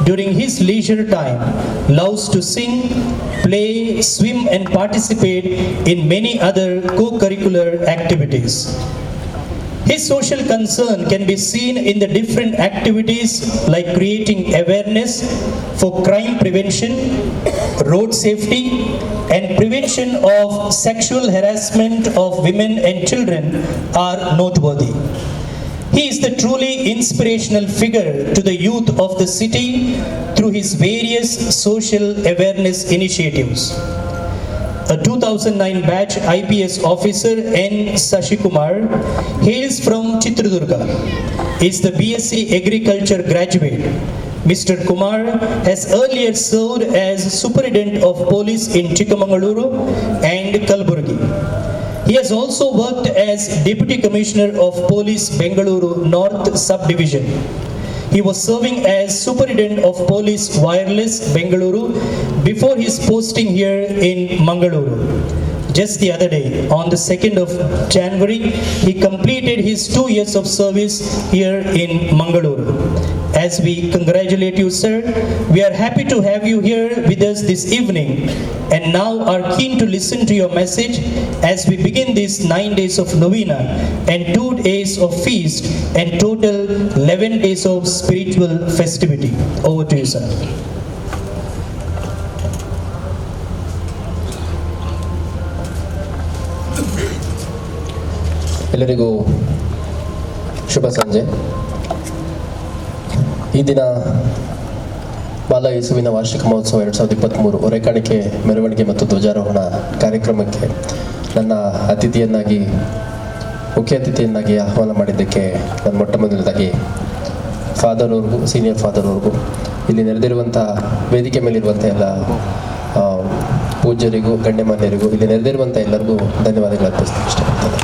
during his leisure time, loves to sing, play, swim and participate in many other co-curricular activities. His social concern can be seen in the different activities like creating awareness for crime prevention, road safety, and prevention of sexual harassment of women and children are noteworthy. He is the truly inspirational figure to the youth of the city through his various social awareness initiatives. A 2009 batch IPS officer N. Sashikumar hails from Chitradurga, is the BSc Agriculture graduate. Mr. Kumar has earlier served as Superintendent of Police in Chikmagaluru and Kalaburgi. He has also worked as Deputy Commissioner of Police Bengaluru North Subdivision. He was serving as Superintendent of Police Wireless Bengaluru before his posting here in Mangaluru. Just the other day, on the 2nd of January, he completed his 2 years of service here in Mangaluru. As we congratulate you, sir, we are happy to have you here with us this evening and now are keen to listen to your message as we begin these 9 days of novena and 2 days of feast and total 11 days of spiritual festivity. Over to you, sir. ಎಲ್ಲರಿಗೂ ಶುಭ ಸಂಜೆ. ಈ ದಿನ ಬಾಲ ಯೇಸುವಿನ ವಾರ್ಷಿಕ ಮಹೋತ್ಸವ 2023 ಹೊರೆಕಾಣಿಕೆ ಮೆರವಣಿಗೆ ಮತ್ತು ಧ್ವಜಾರೋಹಣ ಕಾರ್ಯಕ್ರಮಕ್ಕೆ ನನ್ನ ಮುಖ್ಯ ಅತಿಥಿಯನ್ನಾಗಿ ಆಹ್ವಾನ ಮಾಡಿದ್ದಕ್ಕೆ ನಾನು ಮೊಟ್ಟ ಮೊದಲನೇದಾಗಿ ಫಾದರ್ ಅವ್ರಿಗೂ, ಸೀನಿಯರ್ ಫಾದರ್ ಅವ್ರಿಗೂ, ಇಲ್ಲಿ ನೆರೆದಿರುವಂಥ ವೇದಿಕೆ ಮೇಲಿರುವಂಥ ಎಲ್ಲ ಪೂಜ್ಯರಿಗೂ, ಗಣ್ಯಮಾನ್ಯರಿಗೂ, ಇಲ್ಲಿ ನೆರೆದಿರುವಂಥ ಎಲ್ಲರಿಗೂ ಧನ್ಯವಾದಗಳು ಅರ್ಪಿಸಲಿಕ್ಕೆ ಇಷ್ಟಪಡ್ತೇನೆ.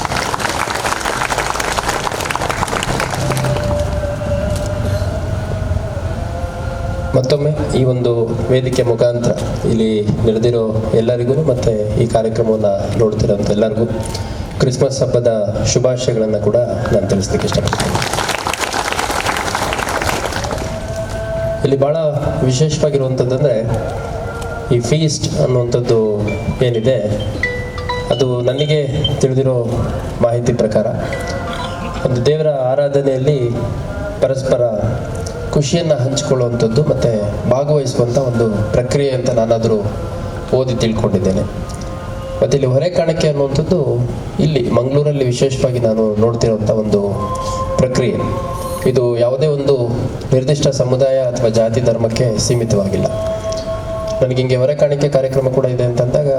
ಮತ್ತೊಮ್ಮೆ ಈ ಒಂದು ವೇದಿಕೆ ಮುಖಾಂತರ ಇಲ್ಲಿ ನೆರೆದಿರೋ ಎಲ್ಲರಿಗೂ ಮತ್ತು ಈ ಕಾರ್ಯಕ್ರಮವನ್ನು ನೋಡ್ತಿರೋಂಥ ಎಲ್ಲರಿಗೂ ಕ್ರಿಸ್ಮಸ್ ಹಬ್ಬದ ಶುಭಾಶಯಗಳನ್ನು ಕೂಡ ನಾನು ತಿಳಿಸ್ಲಿಕ್ಕೆ ಇಷ್ಟಪಡ್ತೀನಿ. ಇಲ್ಲಿ ಭಾಳ ವಿಶೇಷವಾಗಿರುವಂಥದ್ದಂದರೆ ಈ ಫೀಸ್ಟ್ ಅನ್ನುವಂಥದ್ದು ಏನಿದೆ, ಅದು ನನಗೆ ತಿಳಿದಿರೋ ಮಾಹಿತಿ ಪ್ರಕಾರ ಒಂದು ದೇವರ ಆರಾಧನೆಯಲ್ಲಿ ಪರಸ್ಪರ ಖುಷಿಯನ್ನು ಹಂಚಿಕೊಳ್ಳುವಂಥದ್ದು ಮತ್ತು ಭಾಗವಹಿಸುವಂಥ ಒಂದು ಪ್ರಕ್ರಿಯೆ ಅಂತ ನಾನಾದರೂ ಓದಿ ತಿಳ್ಕೊಂಡಿದ್ದೇನೆ. ಮತ್ತು ಇಲ್ಲಿ ಹೊರೆಕಾಣಿಕೆ ಅನ್ನುವಂಥದ್ದು ಇಲ್ಲಿ ಮಂಗಳೂರಲ್ಲಿ ವಿಶೇಷವಾಗಿ ನಾನು ನೋಡ್ತಿರೋಂಥ ಒಂದು ಪ್ರಕ್ರಿಯೆ. ಇದು ಯಾವುದೇ ಒಂದು ನಿರ್ದಿಷ್ಟ ಸಮುದಾಯ ಅಥವಾ ಜಾತಿ ಧರ್ಮಕ್ಕೆ ಸೀಮಿತವಾಗಿಲ್ಲ. ನನಗೆ ಹಿಂಗೆ ಹೊರೆಕಾಣಿಕೆ ಕಾರ್ಯಕ್ರಮ ಕೂಡ ಇದೆ ಅಂತಂದಾಗ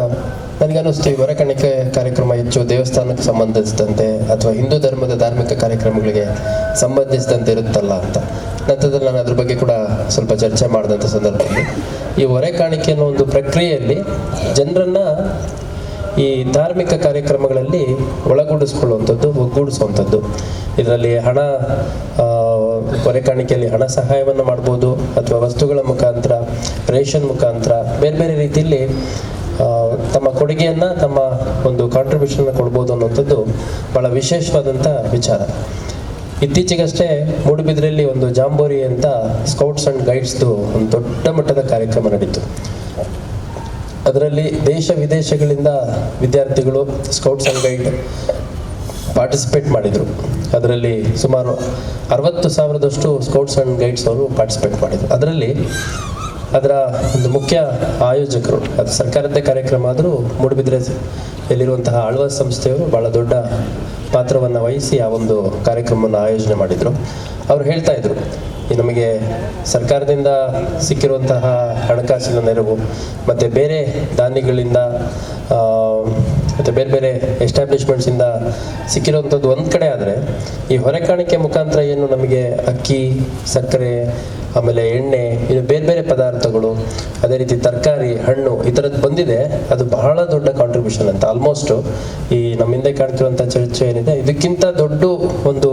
ನನಗನ್ನಿಸ್ತು, ಈ ಹೊರೆಕಾಣಿಕೆ ಕಾರ್ಯಕ್ರಮ ಹೆಚ್ಚು ದೇವಸ್ಥಾನಕ್ಕೆ ಸಂಬಂಧಿಸಿದಂತೆ ಅಥವಾ ಹಿಂದೂ ಧರ್ಮದ ಧಾರ್ಮಿಕ ಕಾರ್ಯಕ್ರಮಗಳಿಗೆ ಸಂಬಂಧಿಸಿದಂತೆ ಇರುತ್ತಲ್ಲ ಅಂತ. ನಂತರದಲ್ಲಿ ನಾನು ಅದ್ರ ಬಗ್ಗೆ ಕೂಡ ಸ್ವಲ್ಪ ಚರ್ಚೆ ಮಾಡಿದಂಥ ಸಂದರ್ಭದಲ್ಲಿ ಈ ಹೊರೆಕಾಣಿಕೆ ಅನ್ನೋ ಒಂದು ಪ್ರಕ್ರಿಯೆಯಲ್ಲಿ ಜನರನ್ನು ಈ ಧಾರ್ಮಿಕ ಕಾರ್ಯಕ್ರಮಗಳಲ್ಲಿ ಒಳಗೂಡಿಸ್ಕೊಳ್ಳುವಂಥದ್ದು, ಒಗ್ಗೂಡಿಸುವಂಥದ್ದು. ಇದರಲ್ಲಿ ಹಣ, ಹೊರೆಕಾಣಿಕೆಯಲ್ಲಿ ಹಣ ಸಹಾಯವನ್ನು ಮಾಡ್ಬೋದು ಅಥವಾ ವಸ್ತುಗಳ ಮುಖಾಂತರ, ರೇಷನ್ ಮುಖಾಂತರ ಬೇರೆ ಬೇರೆ ರೀತಿಯಲ್ಲಿ ತಮ್ಮ ಕೊಡುಗೆಯನ್ನು, ತಮ್ಮ ಒಂದು ಕಾಂಟ್ರಿಬ್ಯೂಷನ್ನ ಕೊಡ್ಬೋದು ಅನ್ನೋಂಥದ್ದು ಭಾಳ ವಿಶೇಷವಾದಂಥ ವಿಚಾರ. ಇತ್ತೀಚೆಗಷ್ಟೇ ಮೂಡುಬಿದ್ರೆಯಲ್ಲಿ ಒಂದು ಜಾಂಬೋರಿ ಅಂತ ಸ್ಕೌಟ್ಸ್ ಆ್ಯಂಡ್ ಗೈಡ್ಸ್ದು ಒಂದು ದೊಡ್ಡ ಮಟ್ಟದ ಕಾರ್ಯಕ್ರಮ ನಡೀತು. ಅದರಲ್ಲಿ ದೇಶ ವಿದೇಶಗಳಿಂದ ವಿದ್ಯಾರ್ಥಿಗಳು ಸ್ಕೌಟ್ಸ್ ಆ್ಯಂಡ್ ಗೈಡ್ ಪಾರ್ಟಿಸಿಪೇಟ್ ಮಾಡಿದರು. ಅದರಲ್ಲಿ ಸುಮಾರು 60,000ದಷ್ಟು ಸ್ಕೌಟ್ಸ್ ಆ್ಯಂಡ್ ಗೈಡ್ಸ್ ಅವರು ಪಾರ್ಟಿಸಿಪೇಟ್ ಮಾಡಿದರು. ಅದರಲ್ಲಿ ಅದರ ಒಂದು ಮುಖ್ಯ ಆಯೋಜಕರು, ಅದು ಸರ್ಕಾರದ್ದೇ ಕಾರ್ಯಕ್ರಮ ಆದರೂ ಮೂಡುಬಿದ್ರೆಯಲ್ಲಿರುವಂತಹ ಆಳ್ವಾಸ್ ಸಂಸ್ಥೆಯವರು ಭಾಳ ದೊಡ್ಡ ಪಾತ್ರವನ್ನು ವಹಿಸಿ ಆ ಒಂದು ಕಾರ್ಯಕ್ರಮವನ್ನು ಆಯೋಜನೆ ಮಾಡಿದರು. ಅವರು ಹೇಳ್ತಾ ಇದ್ರು, ನಮಗೆ ಸರ್ಕಾರದಿಂದ ಸಿಕ್ಕಿರುವಂತಹ ಹಣಕಾಸಿನ ನೆರವು ಮತ್ತು ಬೇರೆ ದಾನಿಗಳಿಂದ ಮತ್ತು ಬೇರೆ ಬೇರೆ ಎಸ್ಟಾಬ್ಲಿಷ್ಮೆಂಟ್ಸಿಂದ ಸಿಕ್ಕಿರುವಂಥದ್ದು ಒಂದು ಕಡೆ ಆದರೆ, ಈ ಹೊರೆಕಾಣಿಕೆ ಮುಖಾಂತರ ಏನು ನಮಗೆ ಅಕ್ಕಿ, ಸಕ್ಕರೆ, ಆಮೇಲೆ ಎಣ್ಣೆ, ಇದು ಬೇರೆ ಬೇರೆ ಪದಾರ್ಥಗಳು, ಅದೇ ರೀತಿ ತರಕಾರಿ, ಹಣ್ಣು ಈ ಥರದ್ದು ಬಂದಿದೆ, ಅದು ಬಹಳ ದೊಡ್ಡ ಕಾಂಟ್ರಿಬ್ಯೂಷನ್ ಅಂತ. ಆಲ್ಮೋಸ್ಟ್ ಈ ನಮ್ಮ ಹಿಂದೆ ಕಾಣ್ತಿರುವಂಥ ಚರ್ಚ್ ಏನಿದೆ, ಇದಕ್ಕಿಂತ ದೊಡ್ಡ ಒಂದು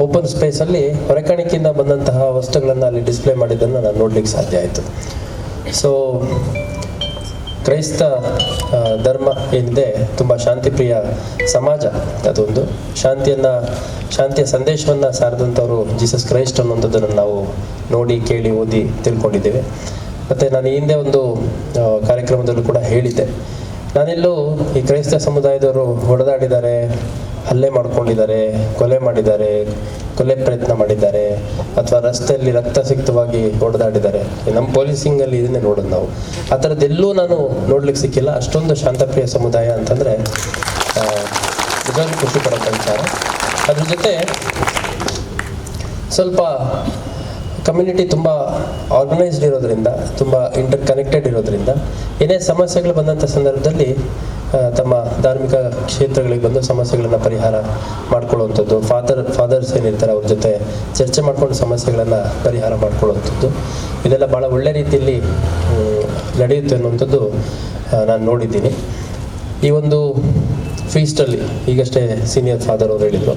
ಓಪನ್ ಸ್ಪೇಸಲ್ಲಿ ಹೊರೆಕಾಣಿಕೆಯಿಂದ ಬಂದಂತಹ ವಸ್ತುಗಳನ್ನು ಅಲ್ಲಿ ಡಿಸ್ಪ್ಲೇ ಮಾಡಿದ್ದನ್ನು ನಾನು ನೋಡ್ಲಿಕ್ಕೆ ಸಾಧ್ಯ ಆಯಿತು. ಸೊ ಕ್ರೈಸ್ತ ಧರ್ಮ ಏನಿದೆ ತುಂಬ ಶಾಂತಿಪ್ರಿಯ ಸಮಾಜ. ಅದೊಂದು ಶಾಂತಿಯ ಸಂದೇಶವನ್ನು ಸಾರಿದಂಥವರು ಜೀಸಸ್ ಕ್ರೈಸ್ಟ್ ಅನ್ನುವಂಥದ್ದನ್ನು ನಾವು ನೋಡಿ, ಕೇಳಿ, ಓದಿ ತಿಳ್ಕೊಂಡಿದ್ದೇವೆ. ಮತ್ತು ನಾನು ಈ ಹಿಂದೆ ಒಂದು ಕಾರ್ಯಕ್ರಮದಲ್ಲೂ ಕೂಡ ಹೇಳಿದ್ದೆ, ನಾನೆಲ್ಲೂ ಈ ಕ್ರೈಸ್ತ ಸಮುದಾಯದವರು ಹೊಡೆದಾಡಿದ್ದಾರೆ, ಹಲ್ಲೆ ಮಾಡ್ಕೊಂಡಿದ್ದಾರೆ, ಕೊಲೆ ಮಾಡಿದ್ದಾರೆ, ಕೊಲೆ ಪ್ರಯತ್ನ ಮಾಡಿದ್ದಾರೆ, ಅಥವಾ ರಸ್ತೆಯಲ್ಲಿ ರಕ್ತಸಿಕ್ತವಾಗಿ ಹೊಡೆದಾಡಿದ್ದಾರೆ, ನಮ್ಮ ಪೊಲೀಸಿಂಗಲ್ಲಿ ಇದನ್ನೇ ನೋಡೋದು ನಾವು. ಆ ಥರದ್ದೆಲ್ಲೂ ನಾನು ನೋಡ್ಲಿಕ್ಕೆ ಸಿಕ್ಕಿಲ್ಲ. ಅಷ್ಟೊಂದು ಶಾಂತಪ್ರಿಯ ಸಮುದಾಯ ಅಂತಂದರೆ ನಿಜವಾಗ್ಲೂ ಖುಷಿ ಪಡೋ ವಿಚಾರ. ಅದ್ರ ಜೊತೆ ಸ್ವಲ್ಪ ಕಮ್ಯುನಿಟಿ ತುಂಬ ಆರ್ಗನೈಸ್ಡ್ ಇರೋದ್ರಿಂದ, ತುಂಬ ಇಂಟರ್ ಕನೆಕ್ಟೆಡ್ ಇರೋದ್ರಿಂದ, ಏನೇ ಸಮಸ್ಯೆಗಳು ಬಂದಂಥ ಸಂದರ್ಭದಲ್ಲಿ ತಮ್ಮ ಧಾರ್ಮಿಕ ಕ್ಷೇತ್ರಗಳಿಗೆ ಬಂದು ಸಮಸ್ಯೆಗಳನ್ನು ಪರಿಹಾರ ಮಾಡ್ಕೊಳ್ಳುವಂಥದ್ದು, ಫಾದರ್ಸ್ ಏನಿರ್ತಾರೆ ಅವ್ರ ಜೊತೆ ಚರ್ಚೆ ಮಾಡ್ಕೊಂಡು ಸಮಸ್ಯೆಗಳನ್ನು ಪರಿಹಾರ ಮಾಡ್ಕೊಳ್ಳುವಂಥದ್ದು, ಇದೆಲ್ಲ ಭಾಳ ಒಳ್ಳೆ ರೀತಿಯಲ್ಲಿ ನಡೆಯುತ್ತೆ ಅನ್ನುವಂಥದ್ದು ನಾನು ನೋಡಿದ್ದೀನಿ. ಈ ಒಂದು ಫೀಸ್ಟಲ್ಲಿ ಈಗಷ್ಟೇ ಸೀನಿಯರ್ ಫಾದರ್ ಅವರು ಹೇಳಿದರು,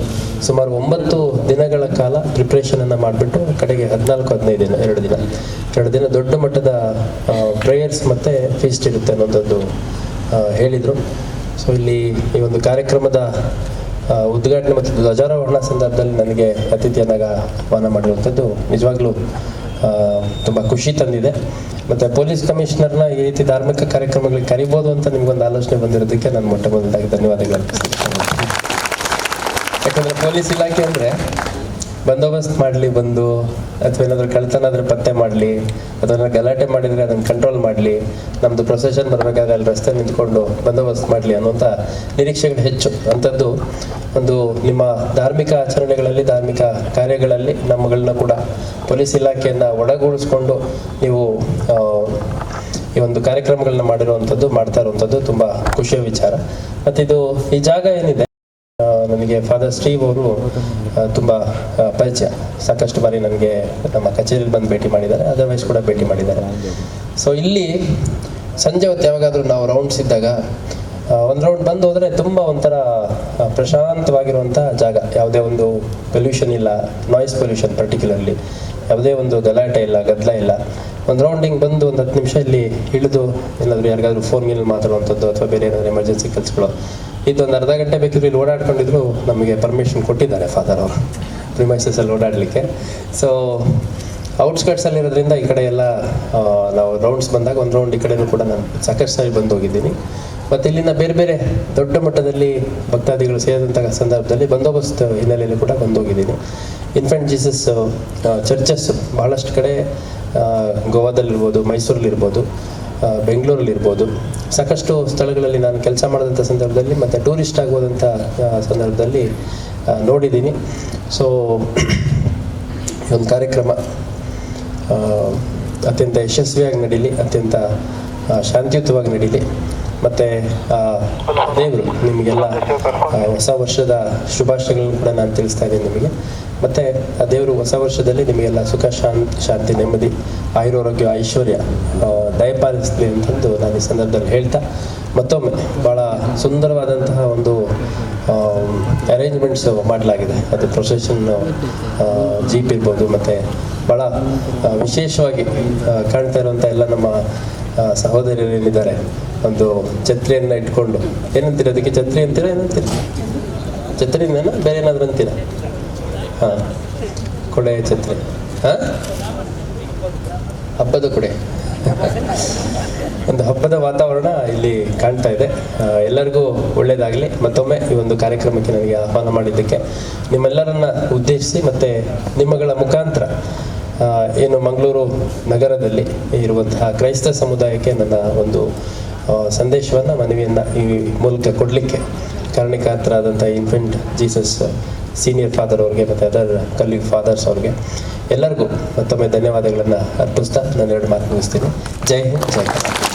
ಸುಮಾರು 9 ದಿನಗಳ ಕಾಲ ಪ್ರಿಪ್ರೇಷನನ್ನು ಮಾಡಿಬಿಟ್ಟು ಕಡೆಗೆ 14-15 ದಿನ, 2 ದಿನ ದೊಡ್ಡ ಮಟ್ಟದ ಪ್ರೇಯರ್ಸ್ ಮತ್ತು ಫೀಸ್ಟ್ ಇರುತ್ತೆ ಅನ್ನೋಂಥದ್ದು ಹೇಳಿದರು. ಸೊ ಇಲ್ಲಿ ಈ ಒಂದು ಕಾರ್ಯಕ್ರಮದ ಉದ್ಘಾಟನೆ ಮತ್ತು ಧ್ವಜಾರೋಹಣ ಸಂದರ್ಭದಲ್ಲಿ ನನಗೆ ಅತಿಥಿಯನ್ನಾಗ ಆಹ್ವಾನ ಮಾಡಿರುವಂಥದ್ದು ನಿಜವಾಗ್ಲೂ ತುಂಬ ಖುಷಿ ತಂದಿದೆ. ಮತ್ತು ಪೊಲೀಸ್ ಕಮಿಷನರ್ನ ಈ ರೀತಿ ಧಾರ್ಮಿಕ ಕಾರ್ಯಕ್ರಮಗಳಿಗೆ ಕರಿಬೋದು ಅಂತ ನಿಮ್ಗೊಂದು ಆಲೋಚನೆ ಬಂದಿರೋದಕ್ಕೆ ನಾನು ಮೊಟ್ಟ ಮೊದಲಾಗಿ ಧನ್ಯವಾದಗಳು ಅರ್ಪಿಸ್ತೀನಿ. ಯಾಕಂದರೆ ಪೊಲೀಸ್ ಇಲಾಖೆ ಅಂದರೆ ಬಂದೋಬಸ್ತ್ ಮಾಡಲಿ, ಬಂದು ಅಥವಾ ಏನಾದರೂ ಕಳ್ತನ ಆದರೆ ಪತ್ತೆ ಮಾಡಲಿ, ಅಥವಾ ಗಲಾಟೆ ಮಾಡಿದರೆ ಅದನ್ನು ಕಂಟ್ರೋಲ್ ಮಾಡಲಿ, ನಮ್ಮದು ಪ್ರೊಸೆಷನ್ ಬರಬೇಕಾದ್ರೆ ಅಲ್ಲಿ ರಸ್ತೆ ನಿಂತ್ಕೊಂಡು ಬಂದೋಬಸ್ತ್ ಮಾಡಲಿ ಅನ್ನೋಂಥ ನಿರೀಕ್ಷೆಗಳು ಹೆಚ್ಚು. ಅಂಥದ್ದು ಒಂದು ನಿಮ್ಮ ಧಾರ್ಮಿಕ ಆಚರಣೆಗಳಲ್ಲಿ, ಧಾರ್ಮಿಕ ಕಾರ್ಯಗಳಲ್ಲಿ ನಮ್ಮಗಳನ್ನ ಕೂಡ ಪೊಲೀಸ್ ಇಲಾಖೆಯನ್ನು ಒಳಗೂಡಿಸ್ಕೊಂಡು ನೀವು ಈ ಒಂದು ಕಾರ್ಯಕ್ರಮಗಳನ್ನ ಮಾಡ್ತಾ ಇರುವಂಥದ್ದು ತುಂಬ ಖುಷಿಯ ವಿಚಾರ. ಮತ್ತು ಈ ಜಾಗ ಏನಿದೆ, ನನಗೆ ಫಾದರ್ ಸ್ಟೀವ್ ಅವರು ತುಂಬ ಪರಿಚಯ, ಸಾಕಷ್ಟು ಬಾರಿ ನನಗೆ ನಮ್ಮ ಕಚೇರಿಯಲ್ಲಿ ಬಂದು ಭೇಟಿ ಮಾಡಿದ್ದಾರೆ, ಅದರ್ವೈಸ್ ಕೂಡ ಭೇಟಿ ಮಾಡಿದ್ದಾರೆ. ಸೊ ಇಲ್ಲಿ ಸಂಜೆ ಹೊತ್ತು ಯಾವಾಗಾದರೂ ನಾವು ರೌಂಡ್ಸ್ ಇದ್ದಾಗ ಒಂದು ರೌಂಡ್ ಬಂದು ಹೋದರೆ ತುಂಬ ಒಂಥರ ಪ್ರಶಾಂತವಾಗಿರುವಂಥ ಜಾಗ. ಯಾವುದೇ ಒಂದು ಪೊಲ್ಯೂಷನ್ ಇಲ್ಲ, ನಾಯ್ಸ್ ಪೊಲ್ಯೂಷನ್ ಪರ್ಟಿಕ್ಯುಲರ್ಲಿ, ಯಾವುದೇ ಒಂದು ಗಲಾಟೆ ಇಲ್ಲ, ಗದ್ದಲ ಇಲ್ಲ. ಒಂದು ರೌಂಡಿಂಗ್ ಬಂದು ಒಂದು 10 ನಿಮಿಷ ಇಲ್ಲಿ ಇಳಿದು ಏನಾದರೂ ಯಾರಿಗಾದ್ರೂ ಫೋನ್ಗಿಲ್ಲಿ ಮಾತಾಡುವಂಥದ್ದು ಅಥವಾ ಬೇರೆ ಏನಾದರೂ ಎಮರ್ಜೆನ್ಸಿ ಕೆಲಸಗಳು ಇದೊಂದು ಅರ್ಧ ಗಂಟೆ ಬೇಕಿದ್ರು ಇಲ್ಲಿ ಓಡಾಡ್ಕೊಂಡಿದ್ರು ನಮಗೆ ಪರ್ಮಿಷನ್ ಕೊಟ್ಟಿದ್ದಾರೆ ಫಾದರ್ ಅವರು ಪ್ರಿಮೈಸಸಲ್ಲಿ ಓಡಾಡಲಿಕ್ಕೆ. ಸೊ ಔಟ್ಸ್ಕಟ್ಸಲ್ಲಿ ಇರೋದ್ರಿಂದ ಈ ಕಡೆ ಎಲ್ಲ ನಾವು ರೌಂಡ್ಸ್ ಬಂದಾಗ ಒಂದು ರೌಂಡ್ ಈ ಕಡೆನೂ ಕೂಡ ನಾನು ಸಾಕಷ್ಟು ಸಾರಿ ಬಂದು ಹೋಗಿದ್ದೀನಿ. ಮತ್ತು ಇಲ್ಲಿನ ಬೇರೆ ಬೇರೆ ದೊಡ್ಡ ಮಟ್ಟದಲ್ಲಿ ಭಕ್ತಾದಿಗಳು ಸೇರಿದಂಥ ಸಂದರ್ಭದಲ್ಲಿ ಬಂದೋಬಸ್ತ್ ಹಿನ್ನೆಲೆಯಲ್ಲಿ ಕೂಡ ಬಂದು ಹೋಗಿದ್ದೀನಿ. ಇನ್ಫೆಂಟ್ ಜೀಸಸ್ ಚರ್ಚಸ್ ಭಾಳಷ್ಟು ಕಡೆ ಗೋವಾದಲ್ಲಿರ್ಬೋದು, ಮೈಸೂರಲ್ಲಿರ್ಬೋದು, ಬೆಂಗಳೂರಲ್ಲಿರ್ಬೋದು, ಸಾಕಷ್ಟು ಸ್ಥಳಗಳಲ್ಲಿ ನಾನು ಕೆಲಸ ಮಾಡಿದಂಥ ಸಂದರ್ಭದಲ್ಲಿ ಮತ್ತು ಟೂರಿಸ್ಟ್ ಆಗೋದಂಥ ಸಂದರ್ಭದಲ್ಲಿ ನೋಡಿದ್ದೀನಿ. ಸೊ ಒಂದು ಕಾರ್ಯಕ್ರಮ ಅತ್ಯಂತ ಯಶಸ್ವಿಯಾಗಿ ನಡೀಲಿ, ಅತ್ಯಂತ ಶಾಂತಿಯುತವಾಗಿ ನಡೀಲಿ. ಮತ್ತು ದೇವರು ನಿಮಗೆಲ್ಲ ಹೊಸ ವರ್ಷದ ಶುಭಾಶಯಗಳನ್ನು ಕೂಡ ನಾನು ತಿಳಿಸ್ತಾ ಇದ್ದೀನಿ ನಿಮಗೆ. ಮತ್ತು ಆ ದೇವರು ಹೊಸ ವರ್ಷದಲ್ಲಿ ನಿಮಗೆಲ್ಲ ಸುಖ, ಶಾಂತಿ, ನೆಮ್ಮದಿ, ಆಯುರಾರೋಗ್ಯ, ಐಶ್ವರ್ಯ ದಯಪಾಲಿಸಲಿ ಅಂತಂದು ನಾನು ಈ ಸಂದರ್ಭದಲ್ಲಿ ಹೇಳ್ತಾ, ಮತ್ತೊಮ್ಮೆ ಭಾಳ ಸುಂದರವಾದಂತಹ ಒಂದು ಅರೇಂಜ್ಮೆಂಟ್ಸ್ ಮಾಡಲಾಗಿದೆ. ಅದು ಪ್ರೊಸೆಷನ್ ಜೀಪ್ ಇರ್ಬೋದು, ಮತ್ತು ಭಾಳ ವಿಶೇಷವಾಗಿ ಕಾಣ್ತಾ ಇರುವಂಥ ಎಲ್ಲ ನಮ್ಮ ಸಹೋದರಿಯರು ಏನಿದ್ದಾರೆ, ಒಂದು ಛತ್ರಿಯನ್ನು ಇಟ್ಕೊಂಡು, ಏನಂತೀರ ಅದಕ್ಕೆ, ಛತ್ರಿ ಅಂತೀರ, ಏನಂತೀರ, ಛತ್ರಿನ ಬೇರೆ ಏನಾದರೂ ಅಂತೀರ? ಹಾಂ, ಕೊಡೆ, ಛತ್ರಿ, ಹಾಂ, ಹಬ್ಬದ ಕೊಡೆ. ಒಂದು ಹಬ್ಬದ ವಾತಾವರಣ ಇಲ್ಲಿ ಕಾಣ್ತಾ ಇದೆ. ಎಲ್ಲರಿಗೂ ಒಳ್ಳೆಯದಾಗಲಿ. ಮತ್ತೊಮ್ಮೆ ಈ ಒಂದು ಕಾರ್ಯಕ್ರಮಕ್ಕೆ ನನಗೆ ಆಹ್ವಾನ ಮಾಡಿದ್ದಕ್ಕೆ ನಿಮ್ಮೆಲ್ಲರನ್ನ ಉದ್ದೇಶಿಸಿ ಮತ್ತು ನಿಮ್ಮಗಳ ಮುಖಾಂತರ ಏನು ಮಂಗಳೂರು ನಗರದಲ್ಲಿ ಇರುವಂತಹ ಕ್ರೈಸ್ತ ಸಮುದಾಯಕ್ಕೆ ನನ್ನ ಒಂದು ಸಂದೇಶವನ್ನು, ಮನವಿಯನ್ನು ಈ ಮೂಲಕ ಕೊಡಲಿಕ್ಕೆ ಕಾರಣೀಕರ್ತರಾದಂಥ ಇನ್ಫೆಂಟ್ ಜೀಸಸ್ ಸೀನಿಯರ್ ಫಾದರ್ ಅವ್ರಿಗೆ ಮತ್ತು ಅದರ್ ಕಲೀಗ್ ಫಾದರ್ಸ್ ಅವ್ರಿಗೆ ಎಲ್ಲರಿಗೂ ಮತ್ತೊಮ್ಮೆ ಧನ್ಯವಾದಗಳನ್ನು ಅರ್ಪಿಸ್ತಾ ನಾನು 2 ಮಾತು ಮುಗಿಸ್ತೀನಿ. ಜೈ ಹಿಂದ್, ಜೈ ಕರ್ನಾಟಕ.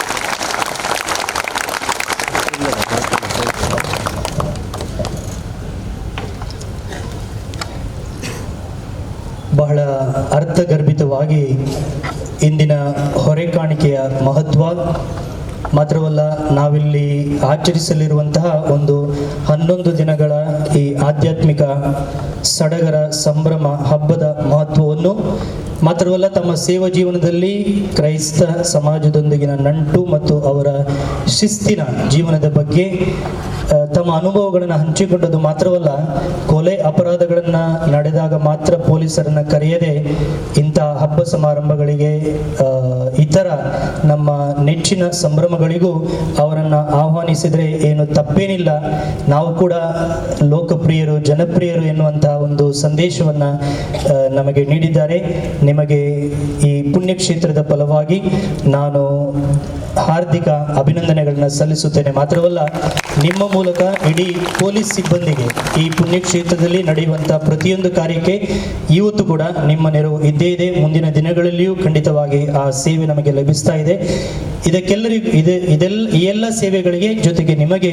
ಬಹಳ ಅರ್ಥಗರ್ಭಿತವಾಗಿ ಇಂದಿನ ಹೊರೆಕಾಣಿಕೆಯ ಮಹತ್ವ ಮಾತ್ರವಲ್ಲ, ನಾವಿಲ್ಲಿ ಆಚರಿಸಲಿರುವಂತಹ ಒಂದು 11 ದಿನಗಳ ಈ ಆಧ್ಯಾತ್ಮಿಕ ಸಡಗರ ಸಂಭ್ರಮ ಹಬ್ಬದ ಮಹತ್ವವನ್ನು ಮಾತ್ರವಲ್ಲ, ತಮ್ಮ ಸೇವಾ ಜೀವನದಲ್ಲಿ ಕ್ರೈಸ್ತ ಸಮಾಜದೊಂದಿಗಿನ ನಂಟು ಮತ್ತು ಅವರ ಶಿಸ್ತಿನ ಜೀವನದ ಬಗ್ಗೆ ತಮ್ಮ ಅನುಭವಗಳನ್ನು ಹಂಚಿಕೊಂಡದ್ದು ಮಾತ್ರವಲ್ಲ, ಕೊಲೆ ಅಪರಾಧಗಳನ್ನು ನಡೆದಾಗ ಮಾತ್ರ ಪೊಲೀಸರನ್ನು ಕರೆಯದೆ ಇಂಥ ಹಬ್ಬ ಸಮಾರಂಭಗಳಿಗೆ ಇತರ ನಮ್ಮ ನೆಚ್ಚಿನ ಸಂಭ್ರಮಗಳಿಗೂ ಅವರನ್ನು ಆಹ್ವಾನಿಸಿದರೆ ಏನು ತಪ್ಪೇನಿಲ್ಲ, ನಾವು ಕೂಡ ಲೋಕಪ್ರಿಯರು ಜನಪ್ರಿಯರು ಎನ್ನುವಂತಹ ಒಂದು ಸಂದೇಶವನ್ನು ನಮಗೆ ನೀಡಿದ್ದಾರೆ. ನಿಮಗೆ ಈ ಪುಣ್ಯಕ್ಷೇತ್ರದ ಫಲವಾಗಿ ನಾನು ಹಾರ್ದಿಕ ಅಭಿನಂದನೆಗಳನ್ನ ಸಲ್ಲಿಸುತ್ತೇನೆ. ಮಾತ್ರವಲ್ಲ, ನಿಮ್ಮ ಮೂಲಕ ಇಡೀ ಪೊಲೀಸ್ ಸಿಬ್ಬಂದಿಗೆ ಈ ಪುಣ್ಯಕ್ಷೇತ್ರದಲ್ಲಿ ನಡೆಯುವಂತಹ ಪ್ರತಿಯೊಂದು ಕಾರ್ಯಕ್ಕೆ ಇವತ್ತು ಕೂಡ ನಿಮ್ಮ ನೆರವು ಇದ್ದೇ ಇದೆ. ಮುಂದಿನ ದಿನಗಳಲ್ಲಿಯೂ ಖಂಡಿತವಾಗಿ ಆ ಸೇವೆ ನಮಗೆ ಲಭಿಸ್ತಾ ಇದೆ. ಇದಕ್ಕೆಲ್ಲರಿಗೂ ಈ ಎಲ್ಲ ಸೇವೆಗಳಿಗೆ ಜೊತೆಗೆ ನಿಮಗೆ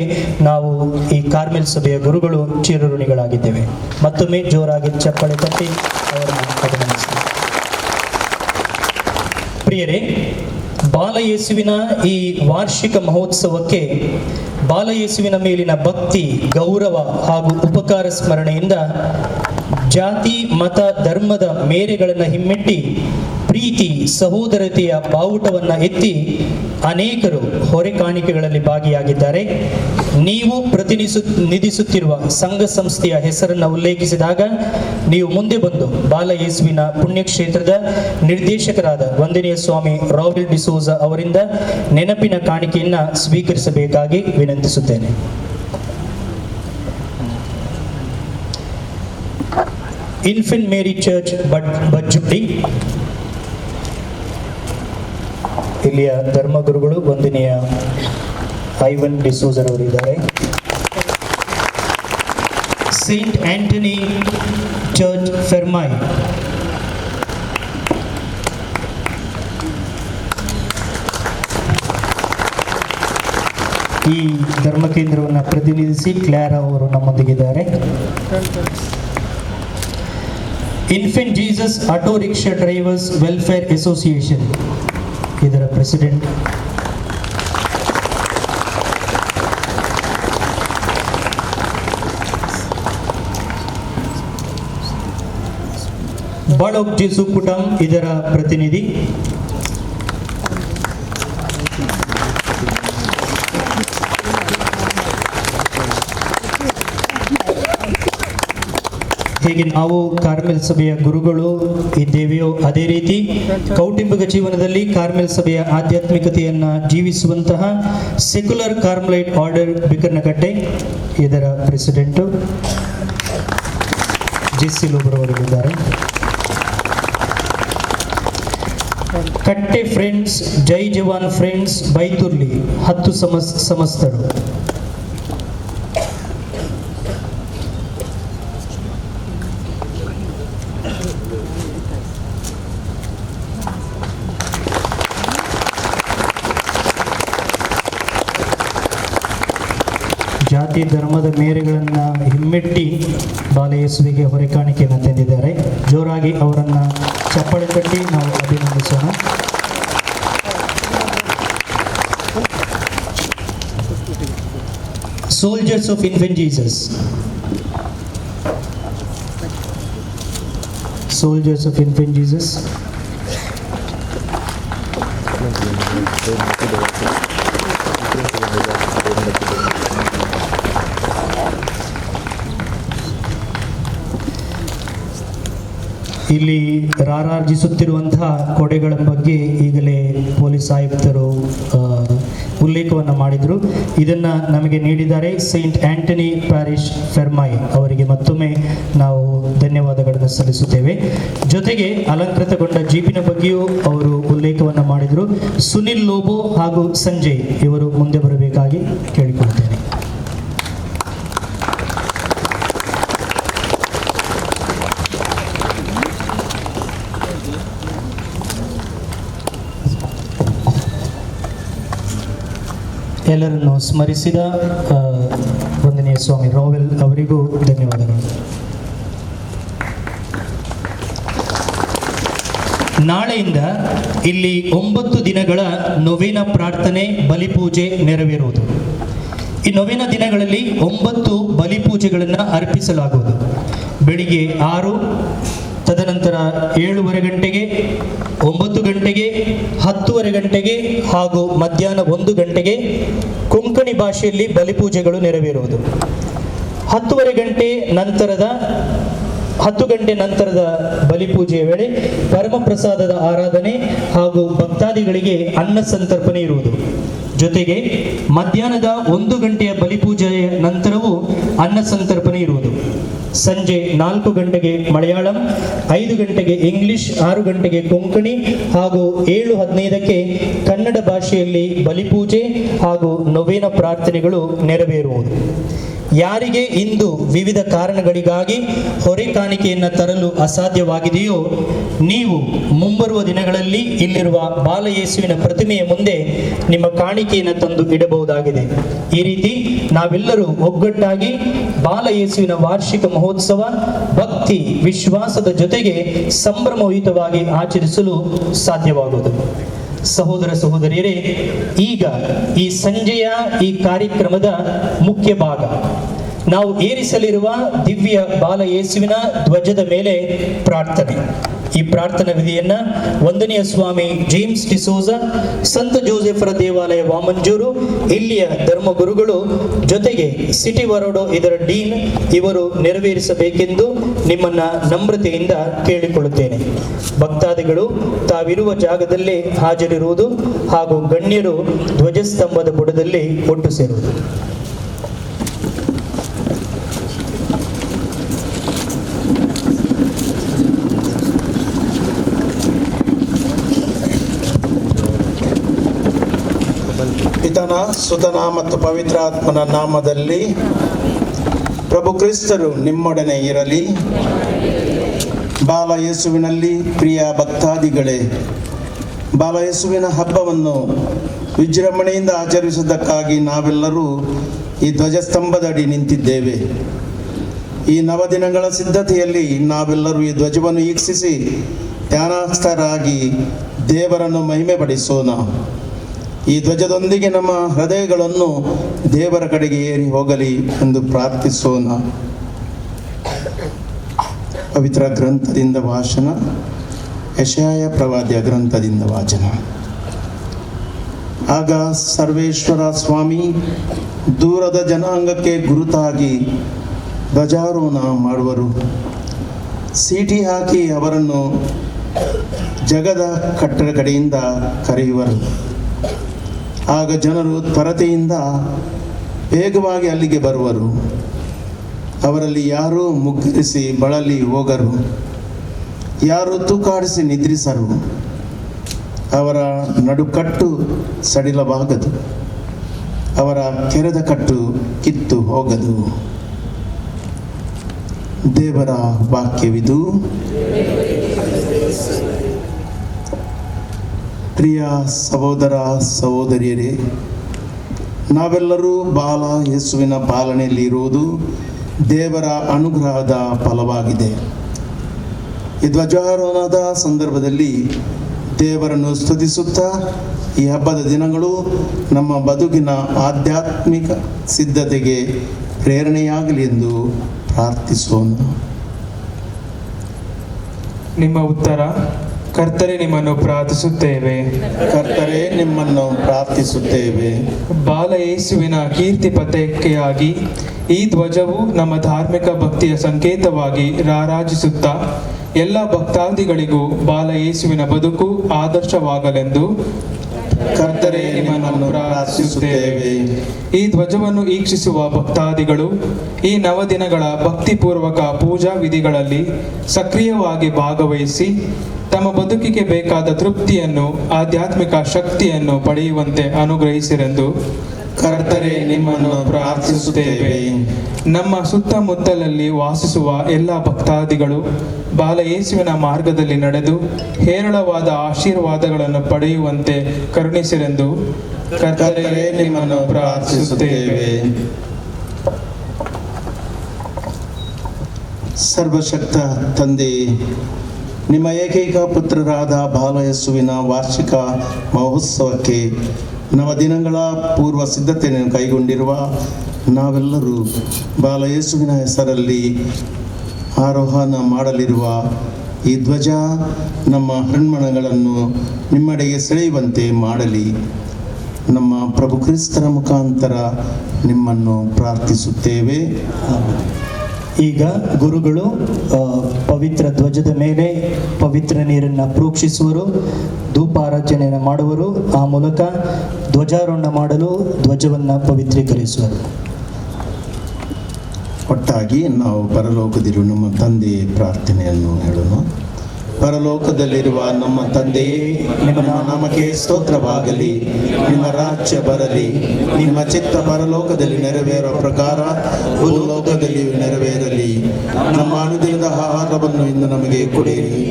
ನಾವು ಈ ಕಾರ್ಮೆಲ್ ಸಭೆಯ ಗುರುಗಳು ಚಿರಋಣಿಗಳಾಗಿದ್ದೇವೆ. ಮತ್ತೊಮ್ಮೆ ಜೋರಾಗಿ ಚಪ್ಪಾಳೆ ತಟ್ಟಿ ಅವರನ್ನು ಅಭಿನಂದಿಸ್ತೀವಿ. ಪ್ರಿಯರೇ, ಬಾಲಯೇಸುವಿನ ಈ ವಾರ್ಷಿಕ ಮಹೋತ್ಸವಕ್ಕೆ ಬಾಲಯೇಸುವಿನ ಮೇಲಿನ ಭಕ್ತಿ, ಗೌರವ ಹಾಗೂ ಉಪಕಾರ ಸ್ಮರಣೆಯಿಂದ ಜಾತಿ, ಮತ, ಧರ್ಮದ ಮೇರೆಗಳನ್ನು ಹಿಮ್ಮೆಟ್ಟಿ ಪ್ರೀತಿ, ಸಹೋದರತೆಯ ಬಾವುಟವನ್ನು ಎತ್ತಿ ಅನೇಕರು ಹೊರೆ ಕಾಣಿಕೆಗಳಲ್ಲಿ ಭಾಗಿಯಾಗಿದ್ದಾರೆ. ನೀವು ಪ್ರತಿನಿಧಿಸುತ್ತಿರುವ ಸಂಘ ಸಂಸ್ಥೆಯ ಹೆಸರನ್ನು ಉಲ್ಲೇಖಿಸಿದಾಗ ನೀವು ಮುಂದೆ ಬಂದು ಬಾಲಯೇಸುವಿನ ಪುಣ್ಯಕ್ಷೇತ್ರದ ನಿರ್ದೇಶಕರಾದ ವಂದನೀಯ ಸ್ವಾಮಿ ರಾವೆಲ್ ಡಿಸೋಜ ಅವರಿಂದ ನೆನಪಿನ ಕಾಣಿಕೆಯನ್ನು ಸ್ವೀಕರಿಸಬೇಕಾಗಿ ವಿನಂತಿಸುತ್ತೇನೆ. ಇನ್ಫೆಂಟ್ ಮೇರಿ ಚರ್ಚ್ ಬಜ್ಜುಟ್ಟಿ, ಇಲ್ಲಿಯ ಧರ್ಮಗುರುಗಳು ವಂದನೀಯ ಐವನ್ ಡಿಸೋಜರ್ ಅವರಿದ್ದಾರೆ. ಸೇಂಟ್ ಆಂಟನಿ ಚರ್ಚ್ ಫೆರ್ಮಾಯ್, ಈ ಧರ್ಮ ಕೇಂದ್ರವನ್ನು ಪ್ರತಿನಿಧಿಸಿ ಕ್ಲಾರಾ ಅವರು ನಮ್ಮೊಂದಿಗಿದ್ದಾರೆ. Infant Jesus auto rickshaw drivers welfare association, ಇದರ ಪ್ರೆಸಿಡೆಂಟ್. ಬಾಳೋಕ್ ಜೇಸು ಕುಟಂ, ಇದರ ಪ್ರತಿನಿಧಿ. ಹೇಗೆ ನಾವು ಕಾರ್ಮೆಲ್ ಸಭೆಯ ಗುರುಗಳು ಇದ್ದೇವೆಯೋ ಅದೇ ರೀತಿ ಕೌಟುಂಬಿಕ ಜೀವನದಲ್ಲಿ ಕಾರ್ಮೆಲ್ ಸಭೆಯ ಆಧ್ಯಾತ್ಮಿಕತೆಯನ್ನು ಜೀವಿಸುವಂತಹ ಸೆಕ್ಯುಲರ್ ಕಾರ್ಮಲೈಟ್ ಆರ್ಡರ್ ಬಿಕರ್ನಕಟ್ಟೆ, ಇದರ ಪ್ರೆಸಿಡೆಂಟು ಜೆಸ್ಸಿ ಲೋಬ್ರವರಿದ್ದಾರೆ. ಕಟ್ಟೆ ಫ್ರೆಂಡ್ಸ್, ಜೈ ಜವಾನ್ ಫ್ರೆಂಡ್ಸ್ ಬೈತುರ್ಲಿ 10 ಸಮಸ್ತರು. ಜಾತಿ ಧರ್ಮದ ಮೇರೆಗಳನ್ನು ಹಿಮ್ಮೆಟ್ಟಿ ಬಾಲಯೇಸುವಿಗೆ ಹೊರೆಕಾಣಿಕೆಯನ್ನು ತಂದಿದ್ದಾರೆ. ಜೋರಾಗಿ ಅವರನ್ನು ಚಪ್ಪಾಳೆ ತಟ್ಟಿ ನಾವು ಅಭಿನಂದಿಸೋಣ. Soldiers of infant Jesus, soldiers of infant Jesus, ಇಲ್ಲಿ ರಾರಾರ್ಜಿಸುತ್ತಿರುವಂತಹ ಕೊಡೆಗಳ ಬಗ್ಗೆ ಈಗಲೇ ಪೊಲೀಸ್ ಆಯುಕ್ತರು ಉಲ್ಲೇಖವನ್ನು ಮಾಡಿದರು. ಇದನ್ನು ನಮಗೆ ನೀಡಿದ್ದಾರೆ ಸೈಂಟ್ ಆಂಟನಿ ಪ್ಯಾರಿಶ್ ಫೆರ್ಮಾಯ್ ಅವರಿಗೆ ಮತ್ತೊಮ್ಮೆ ನಾವು ಧನ್ಯವಾದಗಳನ್ನು ಸಲ್ಲಿಸುತ್ತೇವೆ. ಜೊತೆಗೆ ಅಲಂಕೃತಗೊಂಡ ಜೀಪಿನ ಬಗ್ಗೆಯೂ ಅವರು ಉಲ್ಲೇಖವನ್ನು ಮಾಡಿದರು. ಸುನಿಲ್ ಲೋಬೋ ಹಾಗೂ ಸಂಜಯ್ ಇವರು ಮುಂದೆ ಬರಬೇಕಾಗಿ ಕೇಳಿಕೊಳ್ಳುತ್ತೇನೆ. ಎಲ್ಲರನ್ನು ಸ್ಮರಿಸಿದ ವಂದನೀಯ ಸ್ವಾಮಿ ರಾವೆಲ್ ಅವರಿಗೂ ಧನ್ಯವಾದಗಳು. ನಾಳೆಯಿಂದ ಇಲ್ಲಿ 9 ದಿನಗಳ ನೊವೇನ ಪ್ರಾರ್ಥನೆ ಬಲಿಪೂಜೆ ನೆರವೇರುವುದು. ಈ ನೊವೇನ ದಿನಗಳಲ್ಲಿ 9 ಬಲಿಪೂಜೆಗಳನ್ನು ಅರ್ಪಿಸಲಾಗುವುದು. ಬೆಳಿಗ್ಗೆ 6, ತದನಂತರ 7:30 ಗಂಟೆಗೆ, 9 ಗಂಟೆಗೆ, 10:30 ಗಂಟೆಗೆ ಹಾಗೂ ಮಧ್ಯಾಹ್ನ 1 ಗಂಟೆಗೆ ಕೊಂಕಣಿ ಭಾಷೆಯಲ್ಲಿ ಬಲಿಪೂಜೆಗಳು ನೆರವೇರುವುದು. 10:30 ಗಂಟೆ ನಂತರದ 10 ಗಂಟೆ ನಂತರದ ಬಲಿಪೂಜೆಯ ವೇಳೆ ಪರಮ ಪ್ರಸಾದದ ಆರಾಧನೆ ಹಾಗೂ ಭಕ್ತಾದಿಗಳಿಗೆ ಅನ್ನ ಸಂತರ್ಪಣೆ ಇರುವುದು. ಜೊತೆಗೆ ಮಧ್ಯಾಹ್ನದ 1 ಗಂಟೆಯ ಬಲಿಪೂಜೆಯ ನಂತರವೂ ಅನ್ನ ಸಂತರ್ಪಣೆ ಇರುವುದು. ಸಂಜೆ 4 ಗಂಟೆಗೆ ಮಲಯಾಳಂ, 5 ಗಂಟೆಗೆ ಇಂಗ್ಲಿಷ್, 6 ಗಂಟೆಗೆ ಕೊಂಕಣಿ ಹಾಗೂ 7:15ಕ್ಕೆ ಕನ್ನಡ ಭಾಷೆಯಲ್ಲಿ ಬಲಿಪೂಜೆ ಹಾಗೂ ನೊವೇನ ಪ್ರಾರ್ಥನೆಗಳು ನೆರವೇರುವುದು. ಯಾರಿಗೆ ಇಂದು ವಿವಿಧ ಕಾರಣಗಳಿಗಾಗಿ ಹೊರೆ ಕಾಣಿಕೆಯನ್ನು ತರಲು ಅಸಾಧ್ಯವಾಗಿದೆಯೋ ನೀವು ಮುಂಬರುವ ದಿನಗಳಲ್ಲಿ ಇಲ್ಲಿರುವ ಬಾಲಯೇಸುವಿನ ಪ್ರತಿಮೆಯ ಮುಂದೆ ನಿಮ್ಮ ಕಾಣಿಕೆಯನ್ನು ತಂದು ಇಡಬಹುದಾಗಿದೆ. ಈ ರೀತಿ ನಾವೆಲ್ಲರೂ ಒಗ್ಗಟ್ಟಾಗಿ ಬಾಲಯೇಸುವಿನ ವಾರ್ಷಿಕ ಮಹೋತ್ಸವ ಭಕ್ತಿ ವಿಶ್ವಾಸದ ಜೊತೆಗೆ ಸಂಭ್ರಮಯುತವಾಗಿ ಆಚರಿಸಲು ಸಾಧ್ಯವಾಗುವುದು. ಸಹೋದರ ಸಹೋದರಿಯರೇ, ಈಗ ಈ ಸಂಜೆಯ ಈ ಕಾರ್ಯಕ್ರಮದ ಮುಖ್ಯ ಭಾಗ, ನಾವು ಏರಿಸಲಿರುವ ದಿವ್ಯ ಬಾಲಯೇಸುವಿನ ಧ್ವಜದ ಮೇಲೆ ಪ್ರಾರ್ಥನೆ. ಈ ಪ್ರಾರ್ಥನಾ ವಿಧಿಯನ್ನ 1ನೇ ಸ್ವಾಮಿ ಜೇಮ್ಸ್ ಡಿಸೋಜ, ಸಂತ ಜೋಸೆಫರ ದೇವಾಲಯ ವಾಮಂಜೂರು, ಇಲ್ಲಿಯ ಧರ್ಮಗುರುಗಳು, ಜೊತೆಗೆ ಸಿಟಿ ವರೋಡೋ ಇದರ ಡೀನ್ ಇವರು ನೆರವೇರಿಸಬೇಕೆಂದು ನಿಮ್ಮನ್ನ ನಮ್ರತೆಯಿಂದ ಕೇಳಿಕೊಳ್ಳುತ್ತೇನೆ. ಭಕ್ತಾದಿಗಳು ತಾವಿರುವ ಜಾಗದಲ್ಲೇ ಹಾಜರಿರುವುದು ಹಾಗೂ ಗಣ್ಯರು ಧ್ವಜಸ್ತಂಭದ ಬುಡದಲ್ಲಿ ಒಟ್ಟು ಸೇರುವುದು. ಪಿತನ ಸುತನ ಮತ್ತು ಪವಿತ್ರಾತ್ಮನ ನಾಮದಲ್ಲಿ ಪ್ರಭು ಕ್ರಿಸ್ತರು ನಿಮ್ಮೊಡನೆ ಇರಲಿ. ಬಾಲಯೇಸುವಿನಲ್ಲಿ ಪ್ರಿಯ ಭಕ್ತಾದಿಗಳೇ, ಬಾಲಯೇಸುವಿನ ಹಬ್ಬವನ್ನು ವಿಜೃಂಭಣೆಯಿಂದ ಆಚರಿಸುವುದಕ್ಕಾಗಿ ನಾವೆಲ್ಲರೂ ಈ ಧ್ವಜಸ್ತಂಭದಡಿ ನಿಂತಿದ್ದೇವೆ. ಈ ನವದಿನಗಳ ಸಿದ್ಧತೆಯಲ್ಲಿ ನಾವೆಲ್ಲರೂ ಈ ಧ್ವಜವನ್ನು ವೀಕ್ಷಿಸಿ ಧ್ಯಾನಸ್ಥರಾಗಿ ದೇವರನ್ನು ಮಹಿಮೆ ಪಡಿಸೋಣ. ಈ ಧ್ವಜದೊಂದಿಗೆ ನಮ್ಮ ಹೃದಯಗಳನ್ನು ದೇವರ ಕಡೆಗೆ ಏರಿ ಹೋಗಲಿ ಎಂದು ಪ್ರಾರ್ಥಿಸೋಣ. ಪವಿತ್ರ ಗ್ರಂಥದಿಂದ ವಾಚನ. ಯೆಶಾಯ ಪ್ರವಾದಿಯ ಗ್ರಂಥದಿಂದ ವಾಚನ. ಆಗ ಸರ್ವೇಶ್ವರ ಸ್ವಾಮಿ ದೂರದ ಜನಾಂಗಕ್ಕೆ ಗುರುತಾಗಿ ಧ್ವಜಾರೋಹಣ ಮಾಡುವರು. ಸೀಟಿ ಹಾಕಿ ಅವರನ್ನು ಜಗದ ಕಟ್ಟಡ ಕಡೆಯಿಂದ ಕರೆಯುವರು. ಆಗ ಜನರು ತ್ವರತೆಯಿಂದ ವೇಗವಾಗಿ ಅಲ್ಲಿಗೆ ಬರುವರು. ಅವರಲ್ಲಿ ಯಾರೂ ಮುಗ್ಗರಿಸಿ ಬಳಲಿ ಹೋಗರು, ಯಾರು ತೂಕಾಡಿಸಿ ನಿದ್ರಿಸರು. ಅವರ ನಡುಕಟ್ಟು ಸಡಿಲವಾಗದು, ಅವರ ಕೆರೆದ ಕಟ್ಟು ಕಿತ್ತು ಹೋಗದು. ದೇವರ ವಾಕ್ಯವಿದು. ಪ್ರಿಯ ಸಹೋದರ ಸಹೋದರಿಯರೇ, ನಾವೆಲ್ಲರೂ ಬಾಲ ಯೇಸುವಿನ ಪಾಲನೆಯಲ್ಲಿ ಇರುವುದು ದೇವರ ಅನುಗ್ರಹದ ಫಲವಾಗಿದೆ. ಈ ಧ್ವಜಾರೋಹಣದ ಸಂದರ್ಭದಲ್ಲಿ ದೇವರನ್ನು ಸ್ತುತಿಸುತ್ತಾ ಈ ಹಬ್ಬದ ದಿನಗಳು ನಮ್ಮ ಬದುಕಿನ ಆಧ್ಯಾತ್ಮಿಕ ಸಿದ್ಧತೆಗೆ ಪ್ರೇರಣೆಯಾಗಲಿ ಎಂದು ಪ್ರಾರ್ಥಿಸೋಣ. ನಿಮ್ಮ ಉತ್ತರ: ಕರ್ತರೇ, ನಿಮ್ಮನ್ನು ಪ್ರಾರ್ಥಿಸುತ್ತೇವೆ. ಕರ್ತರೇ, ನಿಮ್ಮನ್ನು ಪ್ರಾರ್ಥಿಸುತ್ತೇವೆ. ಬಾಲಯೇಸುವಿನ ಕೀರ್ತಿ ಪತಾಕೆಯಾಗಿ ಈ ಧ್ವಜವು ನಮ್ಮ ಧಾರ್ಮಿಕ ಭಕ್ತಿಯ ಸಂಕೇತವಾಗಿ ರಾರಾಜಿಸುತ್ತಾ ಎಲ್ಲ ಭಕ್ತಾದಿಗಳಿಗೂ ಬಾಲಯೇಸುವಿನ ಬದುಕು ಆದರ್ಶವಾಗಲೆಂದು ಕರ್ತರೇ, ನಿಮ್ಮನ್ನು ಪ್ರಾರ್ಥಿಸುತ್ತೇವೆ. ಈ ಧ್ವಜವನ್ನು ವೀಕ್ಷಿಸುವ ಭಕ್ತಾದಿಗಳು ಈ ನವದಿನಗಳ ಭಕ್ತಿಪೂರ್ವಕ ಪೂಜಾ ವಿಧಿಗಳಲ್ಲಿ ಸಕ್ರಿಯವಾಗಿ ಭಾಗವಹಿಸಿ ತಮ್ಮ ಬದುಕಿಗೆ ಬೇಕಾದ ತೃಪ್ತಿಯನ್ನು, ಆಧ್ಯಾತ್ಮಿಕ ಶಕ್ತಿಯನ್ನು ಪಡೆಯುವಂತೆ ಅನುಗ್ರಹಿಸಿರೆಂದು ಕರ್ತರೇ, ನಿಮ್ಮನ್ನು ಪ್ರಾರ್ಥಿಸುತ್ತೇವೆ. ನಮ್ಮ ಸುತ್ತಮುತ್ತಲಲ್ಲಿ ವಾಸಿಸುವ ಎಲ್ಲ ಭಕ್ತಾದಿಗಳು ಬಾಲಯೇಸುವಿನ ಮಾರ್ಗದಲ್ಲಿ ನಡೆದು ಹೇರಳವಾದ ಆಶೀರ್ವಾದಗಳನ್ನು ಪಡೆಯುವಂತೆ ಕರುಣಿಸಿರೆಂದು ಕರ್ತರೇ, ನಿಮ್ಮನ್ನು ಪ್ರಾರ್ಥಿಸುತ್ತೇವೆ. ಸರ್ವಶಕ್ತ ತಂದೆ ನಿಮ್ಮ ಏಕೈಕ ಪುತ್ರರಾದ ಬಾಲಯೇಸುವಿನ ವಾರ್ಷಿಕ ಮಹೋತ್ಸವಕ್ಕೆ ನವದಿನಗಳ ಪೂರ್ವ ಸಿದ್ಧತೆಯನ್ನು ಕೈಗೊಂಡಿರುವ ನಾವೆಲ್ಲರೂ ಬಾಲಯೇಸುವಿನ ಹೆಸರಲ್ಲಿ ಆರೋಹಣ ಮಾಡಲಿರುವ ಈ ಧ್ವಜ ನಮ್ಮ ಹೃನ್ಮನಗಳನ್ನು ನಿಮ್ಮೆಡೆಗೆ ಸೆಳೆಯುವಂತೆ ಮಾಡಲಿ. ನಮ್ಮ ಪ್ರಭು ಕ್ರಿಸ್ತರ ಮುಖಾಂತರ ನಿಮ್ಮನ್ನು ಪ್ರಾರ್ಥಿಸುತ್ತೇವೆ. ಈಗ ಗುರುಗಳು ಪವಿತ್ರ ಧ್ವಜದ ಮೇಲೆ ಪವಿತ್ರ ನೀರನ್ನು ಪ್ರೋಕ್ಷಿಸುವರು, ಧೂಪಾರಾಧನೆಯನ್ನು ಮಾಡುವರು. ಆ ಮೂಲಕ ಧ್ವಜಾರೋಹಣ ಮಾಡಲು ಧ್ವಜವನ್ನು ಪವಿತ್ರೀಕರಿಸುವರು. ಒಟ್ಟಾಗಿ ನಾವು ಪರಲೋಕದಲ್ಲಿರುವ ನಮ್ಮ ತಂದೆಯ ಪ್ರಾರ್ಥನೆಯನ್ನು ಹೇಳೋಣ. ಪರಲೋಕದಲ್ಲಿರುವ ನಮ್ಮ ತಂದೆಯೇ, ನಿಮ್ಮ ನಾಮಕ್ಕೆ ಸ್ತೋತ್ರವಾಗಲಿ. ನಿಮ್ಮ ರಾಜ್ಯ ಬರಲಿ. ನಿಮ್ಮ ಚಿತ್ತ ಪರಲೋಕದಲ್ಲಿ ನೆರವೇರುವ ಪ್ರಕಾರ ಭೂಲೋಕದಲ್ಲಿಯೂ ನೆರವೇರಲಿ. ನಮ್ಮ ಅನುದಿನದ ಆಹಾರವನ್ನು ಇಂದು ನಮಗೆ ಕೊಡಿರಿ.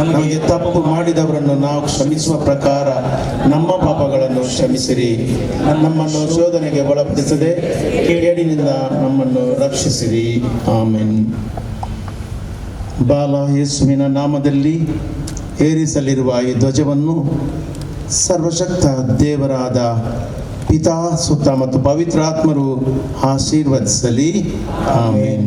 ನಮಗೆ ತಪ್ಪು ಮಾಡಿದವರನ್ನು ನಾವು ಕ್ಷಮಿಸುವ ಪ್ರಕಾರ ನಮ್ಮ ಪಾಪಗಳನ್ನು ಕ್ಷಮಿಸಿರಿ. ನಮ್ಮನ್ನು ಶೋಧನೆಗೆ ಒಳಪಡಿಸದೆ ಕೇಡಿನಿಂದ ನಮ್ಮನ್ನು ರಕ್ಷಿಸಿರಿ. ಆಮೆನ್. ಬಾಲ ಯೇಸುವಿನ ನಾಮದಲ್ಲಿ ಏರಿಸಲಿರುವ ಈ ಧ್ವಜವನ್ನು ಸರ್ವಶಕ್ತ ದೇವರಾದ ಪಿತಾ, ಸುತ್ತ ಮತ್ತು ಪವಿತ್ರಾತ್ಮರು ಆಶೀರ್ವದಿಸಲಿ. ಆಮೆನ್.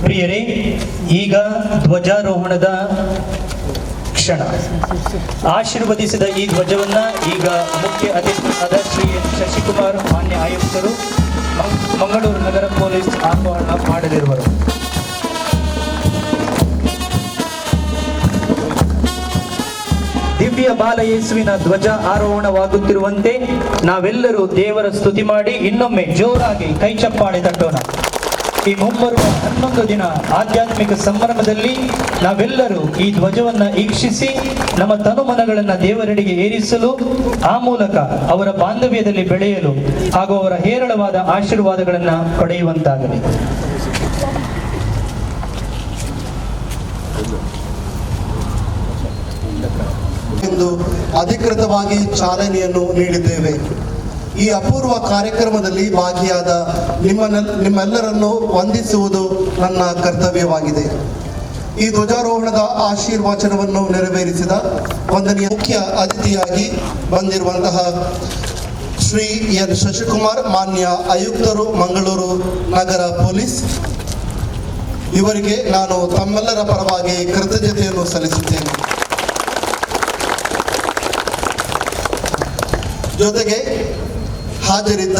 ಪ್ರಿಯರೇ, ಈಗ ಧ್ವಜಾರೋಹಣದ ಕ್ಷಣ. ಆಶೀರ್ವದಿಸಿದ ಈ ಧ್ವಜವನ್ನ ಈಗ ಮುಖ್ಯ ಅತಿಥಿಯಾದ ಶ್ರೀ ಶಶಿಕುಮಾರ್ ಮಾನ್ಯ ಆಯುಕ್ತರು ಮಂಗಳೂರು ನಗರ ಪೊಲೀಸ್ ಆರೋಹಣ ಮಾಡಲಿರುವರು. ದಿವ್ಯ ಬಾಲ ಯೇಸುವಿನ ಧ್ವಜ ಆರೋಹಣವಾಗುತ್ತಿರುವಂತೆ ನಾವೆಲ್ಲರೂ ದೇವರ ಸ್ತುತಿ ಮಾಡಿ ಇನ್ನೊಮ್ಮೆ ಜೋರಾಗಿ ಕೈ ಚಪ್ಪಾಳೆ ತಟ್ಟೋಣ. ಈ ಮುಂಬರುವ 11 ದಿನ ಆಧ್ಯಾತ್ಮಿಕ ಸಂಭ್ರಮದಲ್ಲಿ ನಾವೆಲ್ಲರೂ ಈ ಧ್ವಜವನ್ನ ಈಕ್ಷಿಸಿ ನಮ್ಮ ತನುಮನಗಳನ್ನು ದೇವರೆಡೆಗೆ ಏರಿಸಲು, ಆ ಮೂಲಕ ಅವರ ಬಾಂಧವ್ಯದಲ್ಲಿ ಬೆಳೆಯಲು ಹಾಗೂ ಅವರ ಹೇರಳವಾದ ಆಶೀರ್ವಾದಗಳನ್ನು ಪಡೆಯುವಂತಾಗಲಿ. ಎಂದು ಅಧಿಕೃತವಾಗಿ ಚಾಲನೆಯನ್ನು ನೀಡಿದ್ದೇವೆ. ಈ ಅಪೂರ್ವ ಕಾರ್ಯಕ್ರಮದಲ್ಲಿ ಭಾಗಿಯಾದ ನಿಮ್ಮೆಲ್ಲರನ್ನು ವಂದಿಸುವುದು ನನ್ನ ಕರ್ತವ್ಯವಾಗಿದೆ. ಈ ಧ್ವಜಾರೋಹಣದ ಆಶೀರ್ವಚನವನ್ನು ನೆರವೇರಿಸಿದ ವಂದನೀಯ ಮುಖ್ಯ ಅತಿಥಿಯಾಗಿ ಬಂದಿರುವಂತಹ ಶ್ರೀ ಎನ್ ಶಶಿಕುಮಾರ್ ಮಾನ್ಯ ಆಯುಕ್ತರು, ಮಂಗಳೂರು ನಗರ ಪೊಲೀಸ್, ಇವರಿಗೆ ನಾನು ತಮ್ಮೆಲ್ಲರ ಪರವಾಗಿ ಕೃತಜ್ಞತೆಯನ್ನು ಸಲ್ಲಿಸುತ್ತೇನೆ. ಜೊತೆಗೆ ಹಾಜರಿದ್ದ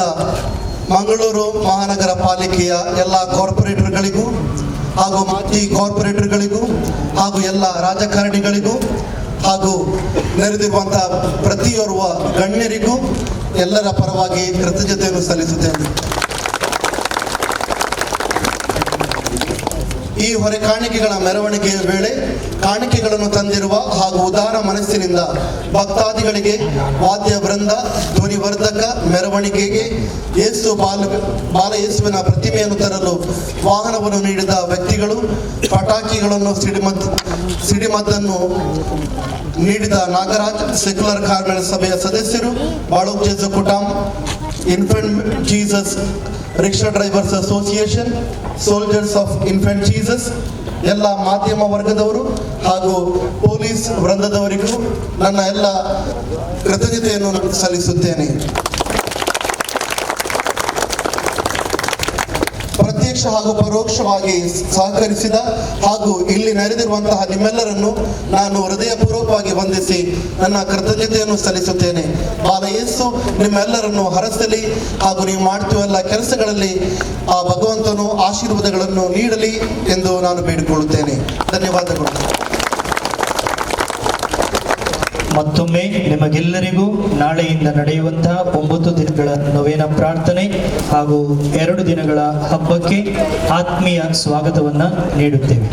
ಮಂಗಳೂರು ಮಹಾನಗರ ಪಾಲಿಕೆಯ ಎಲ್ಲ ಕಾರ್ಪೊರೇಟರ್ಗಳಿಗೂ ಹಾಗೂ ಮಾಜಿ ಕಾರ್ಪೊರೇಟರ್ಗಳಿಗೂ ಹಾಗೂ ಎಲ್ಲ ರಾಜಕಾರಣಿಗಳಿಗೂ ಹಾಗೂ ನೆರೆದಿರುವಂತಹ ಪ್ರತಿಯೋರ್ವ ಗಣ್ಯರಿಗೂ ಎಲ್ಲರ ಪರವಾಗಿ ಕೃತಜ್ಞತೆಯನ್ನು ಸಲ್ಲಿಸುತ್ತೇನೆ. ಈ ಹೊರೆ ಕಾಣಿಕೆಗಳ ಮೆರವಣಿಗೆಯ ವೇಳೆ ಕಾಣಿಕೆಗಳನ್ನು ತಂದಿರುವ ಹಾಗೂ ಉದಾರ ಮನಸ್ಸಿನಿಂದ ಭಕ್ತಾದಿಗಳಿಗೆ ವಾದ್ಯ ವೃಂದ, ಧ್ವನಿವರ್ಧಕ, ಮೆರವಣಿಗೆಗೆ ಬಾಲ ಯೇಸುವಿನ ಪ್ರತಿಮೆಯನ್ನು ತರಲು ವಾಹನವನ್ನು ನೀಡಿದ ವ್ಯಕ್ತಿಗಳು, ಪಟಾಕಿಗಳನ್ನು ಸಿಡಿಮದ್ದನ್ನು ನೀಡಿದ ನಾಗರಾಜ್, ಸೆಕ್ಯುಲರ್ ಕಾರ್ಮಿಕ ಸಭೆಯ ಸದಸ್ಯರು, Balok Jesu Kutam, infant Jesus rickshaw drivers association, soldiers of infant Jesus, ಎಲ್ಲ ಮಾಧ್ಯಮ ವರ್ಗದವರು ಹಾಗೂ ಪೊಲೀಸ್ ವೃಂದದವರಿಗೂ ನನ್ನ ಎಲ್ಲ ಕೃತಜ್ಞತೆಯನ್ನು ಸಲ್ಲಿಸುತ್ತೇನೆ. ಪ್ರತ್ಯಕ್ಷ ಹಾಗೂ ಪರೋಕ್ಷವಾಗಿ ಸಹಕರಿಸಿದ ಹಾಗೂ ಇಲ್ಲಿ ನೆರೆದಿರುವಂತಹ ನಿಮ್ಮೆಲ್ಲರನ್ನು ನಾನು ಹೃದಯಪೂರ್ವಕವಾಗಿ ವಂದಿಸಿ ನನ್ನ ಕೃತಜ್ಞತೆಯನ್ನು ಸಲ್ಲಿಸುತ್ತೇನೆ. ಬಾಲ ಯೇಸು ನಿಮ್ಮೆಲ್ಲರನ್ನು ಹರಸಲಿ ಹಾಗೂ ನೀವು ಮಾಡ್ತಿರುವ ಎಲ್ಲ ಕೆಲಸಗಳಲ್ಲಿ ಆ ಭಗವಂತನು ಆಶೀರ್ವಾದಗಳನ್ನು ನೀಡಲಿ ಎಂದು ನಾನು ಬೇಡಿಕೊಳ್ಳುತ್ತೇನೆ. ಧನ್ಯವಾದಗಳು. ಮತ್ತೊಮ್ಮೆ ನಿಮಗೆಲ್ಲರಿಗೂ ನಾಳೆಯಿಂದ ನಡೆಯುವಂತಹ 9 ದಿನಗಳ ನೊವೇನ ಪ್ರಾರ್ಥನೆ ಹಾಗೂ 2 ದಿನಗಳ ಹಬ್ಬಕ್ಕೆ ಆತ್ಮೀಯ ಸ್ವಾಗತವನ್ನು ನೀಡುತ್ತೇವೆ.